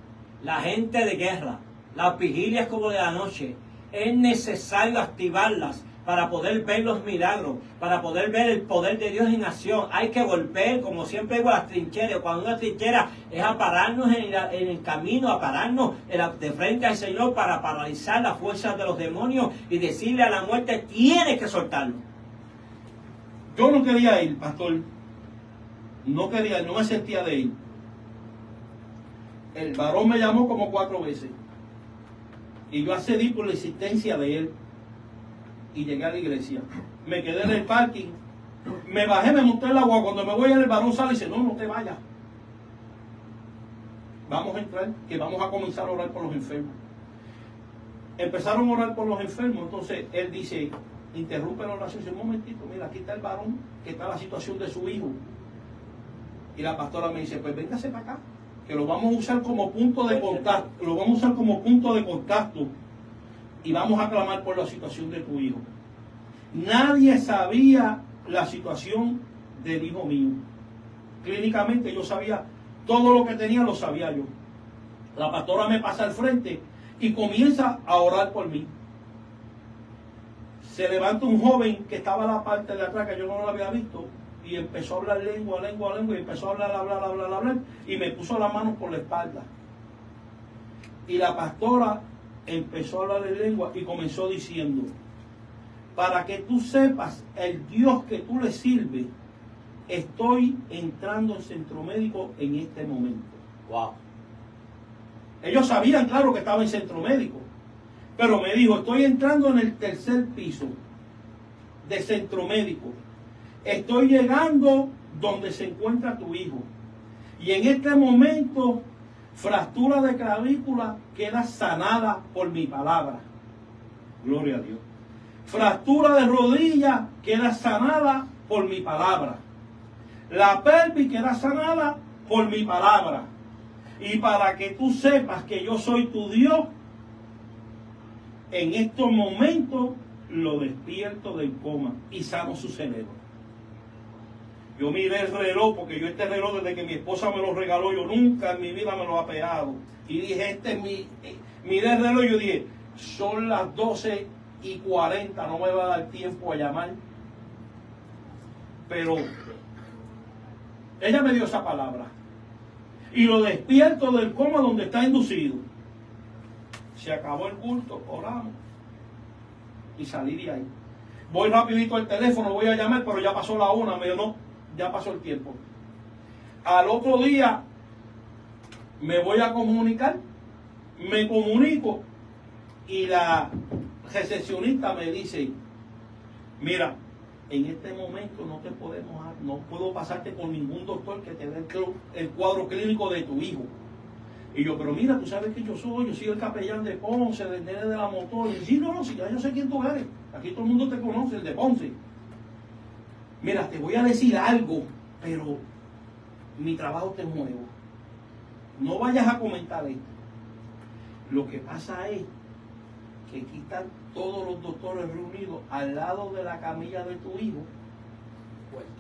la gente de guerra, las vigilias como de la noche, es necesario activarlas para poder ver los milagros, para poder ver el poder de Dios en acción. Hay que golpear, como siempre digo, las trincheras. Cuando una trinchera es a pararnos en el camino, a pararnos de frente al Señor para paralizar las fuerzas de los demonios y decirle a la muerte, tienes que soltarlo. Yo no quería ir, pastor. No quería ir, no me sentía de ir. El varón me llamó como 4 veces. Y yo accedí por la insistencia de él. Y llegué a la iglesia. Me quedé en el parking. Me bajé, me monté en la guagua. Cuando me voy, el varón sale y dice, no te vayas. Vamos a entrar, que vamos a comenzar a orar por los enfermos. Empezaron a orar por los enfermos. Entonces él dice, interrumpe la oración. Dice, un momentito, mira, aquí está el varón, que está la situación de su hijo. Y la pastora me dice, pues véngase para acá, que lo vamos a usar como punto de contacto. Lo vamos a usar como punto de contacto. Y vamos a clamar por la situación de tu hijo. Nadie sabía la situación del hijo mío. Clínicamente yo sabía, todo lo que tenía lo sabía yo. La pastora me pasa al frente y comienza a orar por mí. Se levanta un joven que estaba a la parte de atrás, que yo no lo había visto, y empezó a hablar lengua, y empezó a hablar, y me puso las manos por la espalda. Y la pastora empezó a hablar de lengua y comenzó diciendo, para que tú sepas el Dios que tú le sirves, estoy entrando en centro médico en este momento. Wow. Ellos sabían, claro, que estaba en centro médico, pero me dijo, estoy entrando en el 3er piso de centro médico. Estoy llegando donde se encuentra tu hijo. Y en este momento, fractura de clavícula queda sanada por mi palabra. Gloria a Dios. Fractura de rodilla queda sanada por mi palabra. La pelvis queda sanada por mi palabra. Y para que tú sepas que yo soy tu Dios, en estos momentos lo despierto del coma y sano su cerebro. Yo miré el reloj, porque yo este reloj desde que mi esposa me lo regaló, yo nunca en mi vida me lo ha pegado. Y dije, miré el reloj y yo dije, son las 12:40, no me va a dar tiempo a llamar. Pero ella me dio esa palabra. Y lo despierto del coma donde está inducido. Se acabó el culto, oramos. Y salí de ahí. Voy rapidito al teléfono, voy a llamar, pero ya pasó la 1, me dijo, no, ya pasó el tiempo. Al otro día me voy a comunicar, me comunico y la recepcionista me dice, mira, en este momento no puedo pasarte con ningún doctor que te dé el cuadro clínico de tu hijo. Y yo, pero mira, tú sabes que yo soy el capellán de Ponce, del nene de la motor. Y sí, no, ya yo sé quién tú eres. Aquí todo el mundo te conoce, el de Ponce. Mira, te voy a decir algo, pero mi trabajo te muevo. No vayas a comentar esto. Lo que pasa es que aquí están todos los doctores reunidos al lado de la camilla de tu hijo,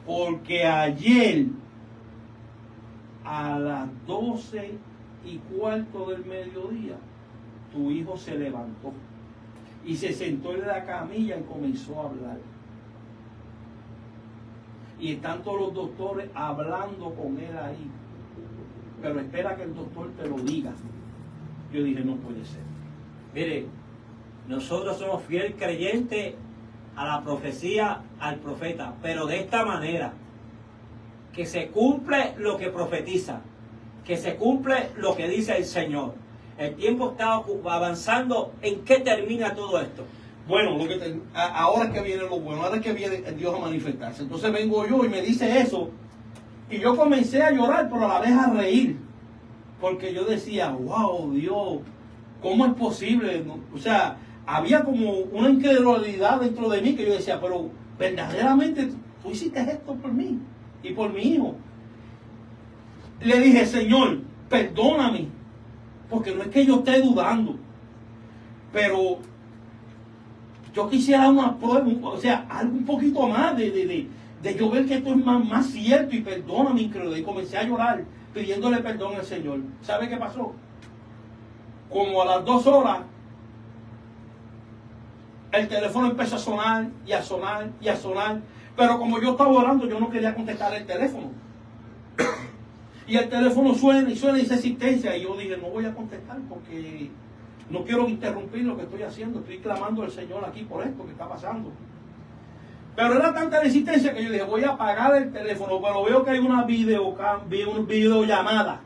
porque ayer a las 12:15 del mediodía tu hijo se levantó y se sentó en la camilla y comenzó a hablar. Y están todos los doctores hablando con él ahí, pero espera que el doctor te lo diga. Yo dije, no puede ser. Mire, nosotros somos fiel creyentes a la profecía, al profeta, pero de esta manera, que se cumple lo que profetiza, que se cumple lo que dice el Señor. El tiempo está avanzando. ¿En qué termina todo esto? Bueno, ahora es que viene lo bueno, ahora es que viene Dios a manifestarse. Entonces vengo yo y me dice eso, y yo comencé a llorar, pero a la vez a reír, porque yo decía, wow, Dios, ¿cómo es posible? O sea, había como una incredulidad dentro de mí que yo decía, pero verdaderamente tú hiciste esto por mí y por mi hijo. Le dije, Señor, perdóname, porque no es que yo esté dudando, pero yo quisiera una prueba, o sea, algo un poquito más de yo ver que esto es más cierto, y perdóname, incrédulo. Y comencé a llorar pidiéndole perdón al Señor. ¿Sabe qué pasó? Como a las 2 horas, el teléfono empezó a sonar y a sonar y a sonar, pero como yo estaba orando, yo no quería contestar el teléfono. Y el teléfono suena y suena y dice existencia, y yo dije, no voy a contestar porque no quiero interrumpir lo que estoy haciendo, estoy clamando al Señor aquí por esto que está pasando. Pero era tanta la insistencia que yo dije, voy a apagar el teléfono, pero veo que hay una videollamada.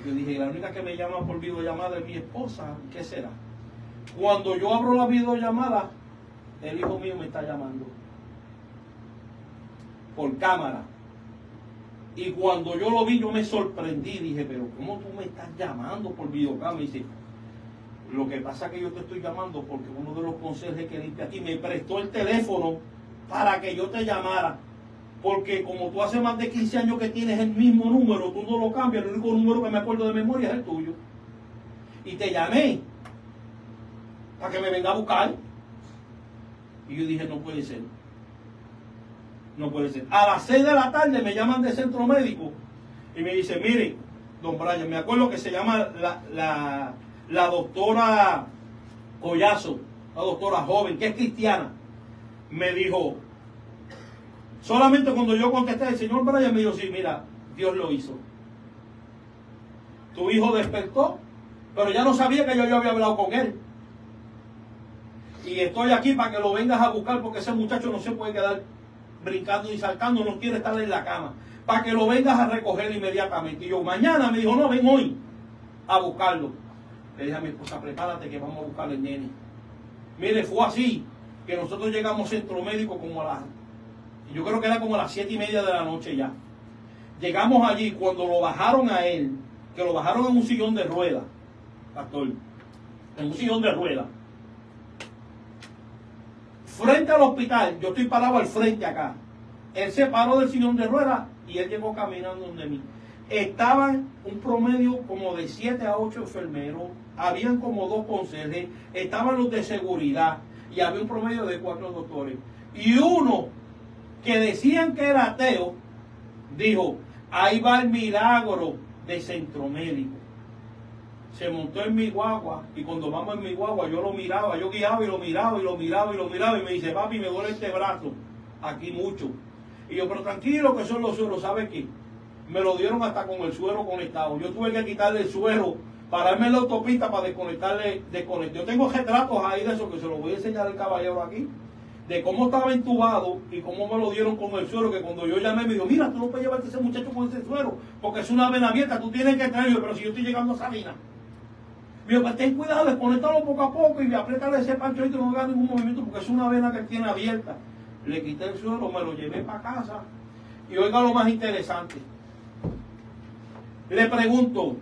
Yo dije, la única que me llama por videollamada es mi esposa, ¿qué será? Cuando yo abro la videollamada, el hijo mío me está llamando por cámara. Y cuando yo lo vi, yo me sorprendí, dije, pero ¿cómo tú me estás llamando por videocámara? Y dice, lo que pasa es que yo te estoy llamando porque uno de los conserjes que limpia aquí me prestó el teléfono para que yo te llamara. Porque como tú hace más de 15 años que tienes el mismo número, tú no lo cambias, el único número que me acuerdo de memoria es el tuyo. Y te llamé para que me venga a buscar. Y yo dije, no puede ser. No puede ser. A las 6 de la tarde me llaman de centro médico y me dicen, mire, don Brian, me acuerdo que se llama la doctora Collazo, la doctora joven, que es cristiana. Me dijo, solamente cuando yo contesté, el señor Brian me dijo, sí, mira, Dios lo hizo. Tu hijo despertó, pero ya no sabía que yo había hablado con él. Y estoy aquí para que lo vengas a buscar porque ese muchacho no se puede quedar brincando y saltando, no quiere estar en la cama. Para que lo vengas a recoger inmediatamente. Y yo, mañana, me dijo, no, ven hoy a buscarlo. Le dije a mi esposa, prepárate que vamos a buscar al nene. Mire, fue así que nosotros llegamos centro médico como yo creo que era como a las 7:30 de la noche ya. Llegamos allí, cuando lo bajaron a él, que lo bajaron en un sillón de ruedas, pastor, en un sillón de ruedas, frente al hospital, yo estoy parado al frente acá. Él se paró del sillón de ruedas y él llegó caminando donde mí. Estaban un promedio como de 7 a 8 enfermeros, habían como 2 conserjes, estaban los de seguridad y había un promedio de 4 doctores. Y uno que decían que era ateo, dijo, ahí va el milagro de centro médico. Se montó en mi guagua y cuando vamos en mi guagua yo lo miraba, yo guiaba y lo miraba y lo miraba y lo miraba y me dice, papi, me duele este brazo, aquí mucho. Y yo, pero tranquilo que son los sueros, ¿sabe qué? Me lo dieron hasta con el suero conectado. Yo tuve que quitarle el suero, pararme en la autopista para desconectarle. Yo tengo retratos ahí de eso que se los voy a enseñar al caballero aquí, de cómo estaba entubado y cómo me lo dieron con el suero, que cuando yo llamé me dijo, mira, tú no puedes llevarte a ese muchacho con ese suero, porque es una vena abierta, tú tienes que traerlo, pero si yo estoy llegando a Salinas. Me dijo, pues ten cuidado, desconectarlo poco a poco y apretarle ese pancho y que no haga ningún movimiento, porque es una vena que él tiene abierta. Le quité el suero, me lo llevé para casa y oiga lo más interesante. Le pregunto,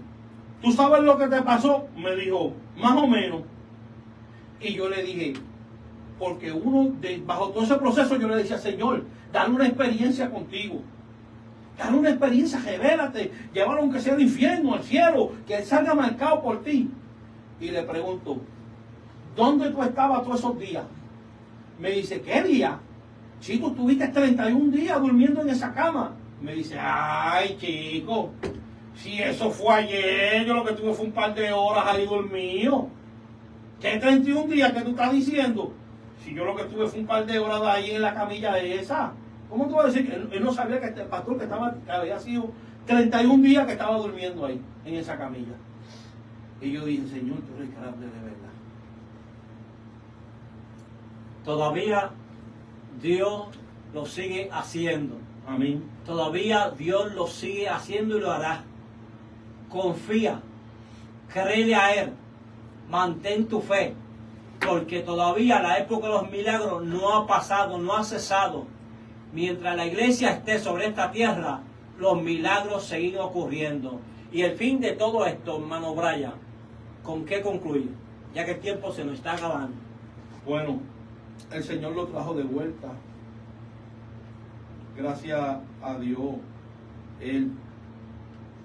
¿tú sabes lo que te pasó? Me dijo, más o menos. Y yo le dije, porque bajo todo ese proceso yo le decía, Señor, dale una experiencia contigo. Dale una experiencia, revélate, llévalo aunque sea al infierno, al cielo, que él salga marcado por ti. Y le pregunto, ¿dónde tú estabas todos esos días? Me dice, ¿qué día? Si tú estuviste 31 días durmiendo en esa cama. Me dice, ay, chico, si eso fue ayer, yo lo que tuve fue un par de horas ahí dormido. ¿Qué 31 días que tú estás diciendo? Si yo lo que tuve fue un par de horas de ahí en la camilla esa. ¿Cómo tú vas a decir que él no sabía que el pastor que había sido 31 días que estaba durmiendo ahí, en esa camilla? Y yo dije, Señor, tú eres grande de verdad. Todavía Dios lo sigue haciendo. Amén. Todavía Dios lo sigue haciendo y lo hará. Confía, créele a Él, mantén tu fe, porque todavía la época de los milagros no ha pasado, no ha cesado. Mientras la iglesia esté sobre esta tierra, los milagros siguen ocurriendo. Y el fin de todo esto, hermano Brian, ¿con qué concluir? Ya que el tiempo se nos está acabando. Bueno, el Señor lo trajo de vuelta. Gracias a Dios, él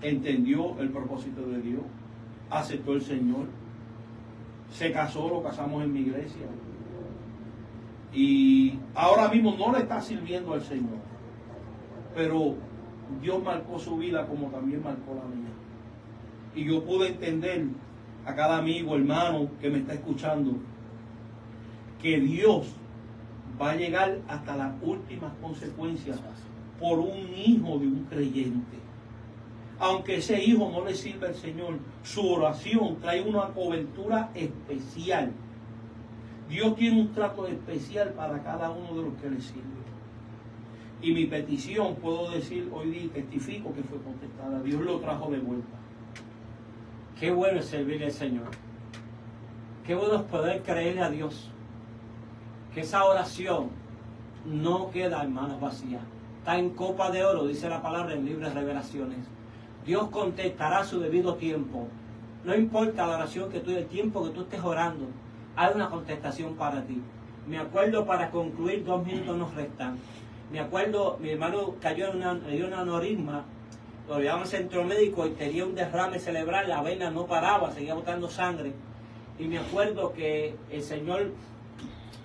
entendió el propósito de Dios, aceptó el Señor, se casó, lo casamos en mi iglesia, y ahora mismo no le está sirviendo al Señor, pero Dios marcó su vida como también marcó la mía. Y yo pude entender a cada amigo, hermano que me está escuchando, que Dios va a llegar hasta las últimas consecuencias por un hijo de un creyente. Aunque ese hijo no le sirva al Señor, su oración trae una cobertura especial. Dios tiene un trato especial para cada uno de los que le sirve. Y mi petición, puedo decir hoy día, testifico que fue contestada. Dios lo trajo de vuelta. Qué bueno es servirle al Señor. Qué bueno es poder creerle a Dios. Que esa oración no queda en manos vacías. Está en copa de oro, dice la palabra en Libres Revelaciones. Dios contestará a su debido tiempo. No importa la oración que tú, el tiempo que tú estés orando, hay una contestación para ti. Me acuerdo, para concluir, 2 minutos nos restan. Me acuerdo, mi hermano cayó en un aneurisma, lo llevamos al centro médico y tenía un derrame cerebral, la vena no paraba, seguía botando sangre. Y me acuerdo que el Señor,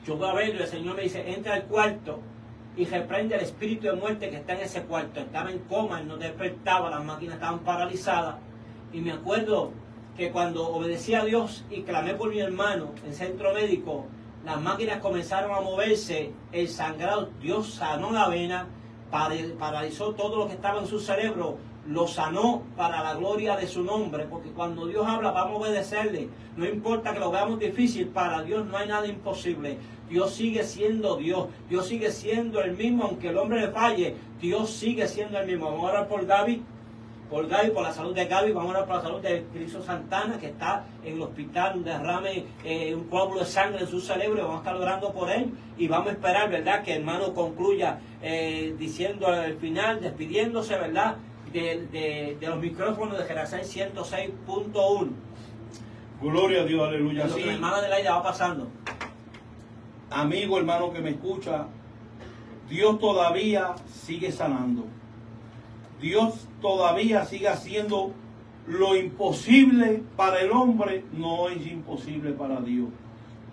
yo voy a verlo, el Señor me dice, entra al cuarto y reprende el espíritu de muerte que está en ese cuarto. Estaba en coma, él no despertaba, las máquinas estaban paralizadas. Y me acuerdo que cuando obedecí a Dios y clamé por mi hermano en centro médico, las máquinas comenzaron a moverse, el sangrado, Dios sanó la vena, paralizó todo lo que estaba en su cerebro, lo sanó para la gloria de su nombre, porque cuando Dios habla vamos a obedecerle, no importa que lo veamos difícil, para Dios no hay nada imposible. Dios sigue siendo Dios, Dios sigue siendo el mismo, aunque el hombre le falle, Dios sigue siendo el mismo. Vamos a orar por Gaby, por la salud de Gaby, vamos a orar por la salud de Cristo Santana, que está en el hospital, un derrame, un coágulo de sangre en su cerebro, vamos a estar orando por él, y vamos a esperar, ¿verdad?, que el hermano concluya diciendo al final, despidiéndose, ¿verdad?, de los micrófonos de Generación 106.1. Gloria a Dios, aleluya. Lo que la hermana de Laida va pasando. Amigo, hermano que me escucha, Dios todavía sigue sanando. Dios todavía sigue haciendo lo imposible para el hombre, no es imposible para Dios.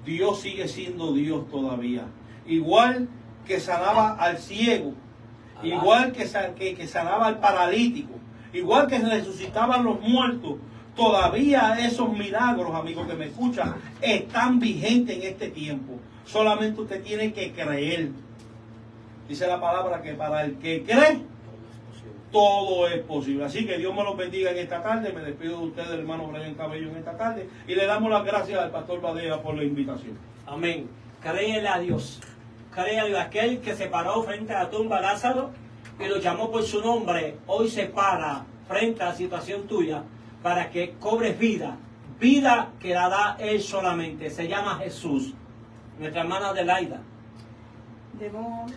Dios sigue siendo Dios todavía. Igual que sanaba al ciego, igual que sanaba al paralítico, igual que resucitaban los muertos, todavía esos milagros, amigos que me escuchan, están vigentes en este tiempo. Solamente usted tiene que creer. Dice la palabra que para el que cree, todo es posible. Así que Dios me los bendiga en esta tarde. Me despido de ustedes, hermano Brian Cabello, en esta tarde. Y le damos las gracias al pastor Badea por la invitación. Amén. Créele a Dios. Créele a Dios. Aquel que se paró frente a la tumba de Lázaro y lo llamó por su nombre, hoy se para frente a la situación tuya para que cobres vida. Vida que la da Él solamente. Se llama Jesús. Nuestra hermana Adelaida. Demos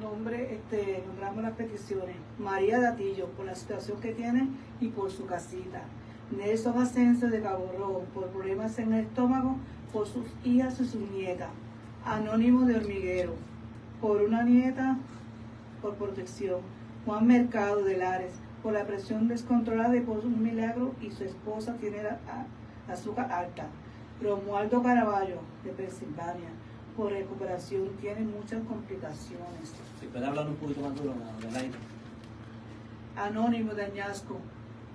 nombramos las peticiones. María Datillo, por la situación que tiene y por su casita. Nelson Ascenso de Cabo Rojo, por problemas en el estómago, por sus hijas y sus nietas. Anónimo de Hormiguero, por una nieta, por protección. Juan Mercado de Lares, por la presión descontrolada y por un milagro, y su esposa tiene azúcar alta. Romualdo Caraballo, de Pensilvania, por recuperación, tiene muchas complicaciones. Si puede hablar un poquito más duro, Adelaida. Anónimo de Añasco,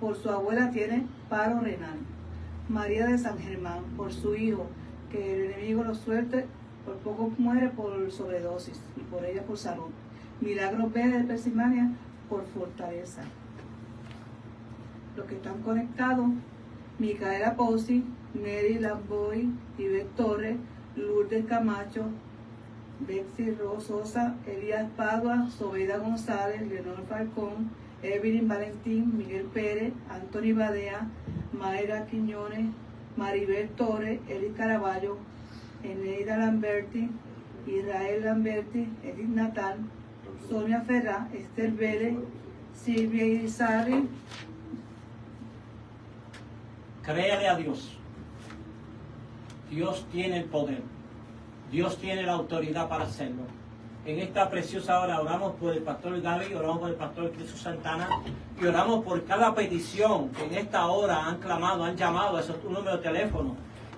por su abuela tiene paro renal. María de San Germán, por su hijo, que el enemigo lo suelte, por poco muere por sobredosis, y por ella por salud. Milagros B de Pensilvania, por fortaleza. Los que están conectados: Micaela Pozzi, Neri Lamboy, Ivette Torres, Lourdes Camacho, Betsy Rososa, Elías Padua, Sobeida González, Leonor Falcón, Evelyn Valentín, Miguel Pérez, Anthony Badea, Mayra Quiñones, Maribel Torres, Eric Caraballo, Eneida Lamberti, Israel Lamberti, Edith Natal, Sonia Ferrá, Esther Vélez, Silvia Irizarry. Créale a Dios. Dios tiene el poder. Dios tiene la autoridad para hacerlo. En esta preciosa hora oramos por el pastor Gaby, oramos por el pastor Cristo Santana y oramos por cada petición que en esta hora han clamado, han llamado a esos números de teléfono.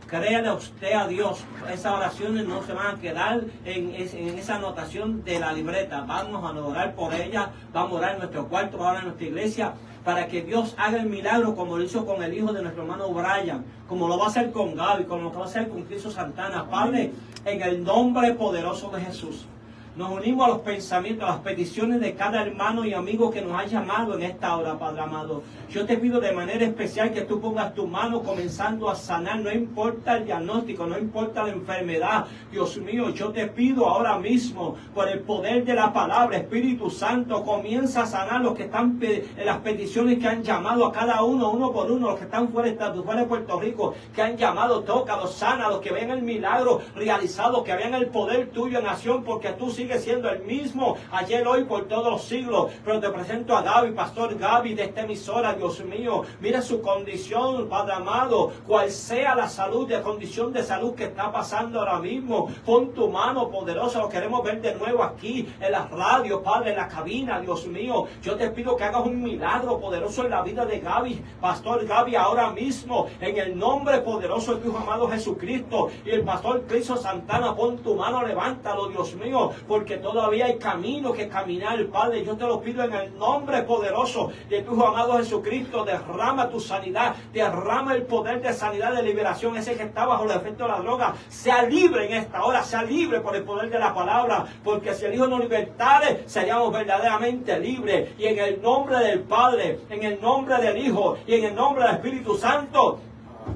Créale a usted a Dios. Esas oraciones no se van a quedar en esa anotación de la libreta. Vamos a orar por ellas, vamos a orar en nuestro cuarto, vamos a orar en nuestra iglesia, para que Dios haga el milagro como lo hizo con el hijo de nuestro hermano Brian, como lo va a hacer con Gaby, como lo va a hacer con Cristo Santana. Padre, en el nombre poderoso de Jesús, nos unimos a los pensamientos, a las peticiones de cada hermano y amigo que nos ha llamado en esta hora, Padre amado. Yo te pido de manera especial que tú pongas tu mano comenzando a sanar, no importa el diagnóstico, no importa la enfermedad. Dios mío, yo te pido ahora mismo, por el poder de la palabra, Espíritu Santo, comienza a sanar los que están en las peticiones que han llamado a cada uno por uno, los que están fuera de Puerto Rico, que han llamado, tócalos, sánalos, que vean el milagro realizado, que vean el poder tuyo en acción, porque tú sigue siendo el mismo ayer, hoy, por todos los siglos. Pero te presento a Gaby, pastor Gaby de esta emisora. Dios mío, mira su condición, Padre amado, cual sea la salud, la condición de salud que está pasando ahora mismo. Pon tu mano poderosa, lo queremos ver de nuevo aquí en la radio, Padre, en la cabina. Dios mío, yo te pido que hagas un milagro poderoso en la vida de Gaby, pastor Gaby, ahora mismo, en el nombre poderoso de tu amado Jesucristo. Y el pastor Cristo Santana, pon tu mano, levántalo, Dios mío, porque todavía hay camino que caminar, Padre. Yo te lo pido en el nombre poderoso de tu amado Jesucristo. Derrama tu sanidad, derrama el poder de sanidad, de liberación. Ese que está bajo el efecto de la droga, sea libre en esta hora, sea libre por el poder de la palabra, porque si el Hijo nos libertare, seríamos verdaderamente libres. Y en el nombre del Padre, en el nombre del Hijo y en el nombre del Espíritu Santo,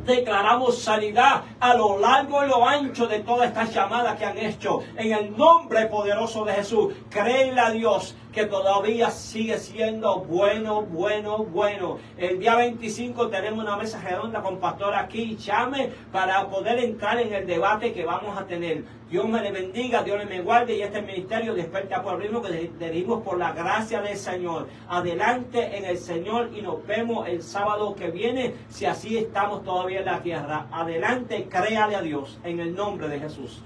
declaramos sanidad a lo largo y lo ancho de todas estas llamadas que han hecho. En el nombre poderoso de Jesús, créele a Dios que todavía sigue siendo bueno, bueno, bueno. El día 25 tenemos una mesa redonda con pastor aquí. Llame para poder entrar en el debate que vamos a tener. Dios me le bendiga, Dios le me guarde, y este ministerio Desperta Pueblo que dirigimos por la gracia del Señor. Adelante en el Señor y nos vemos el sábado que viene, si así estamos todavía en la tierra. Adelante, créale a Dios en el nombre de Jesús.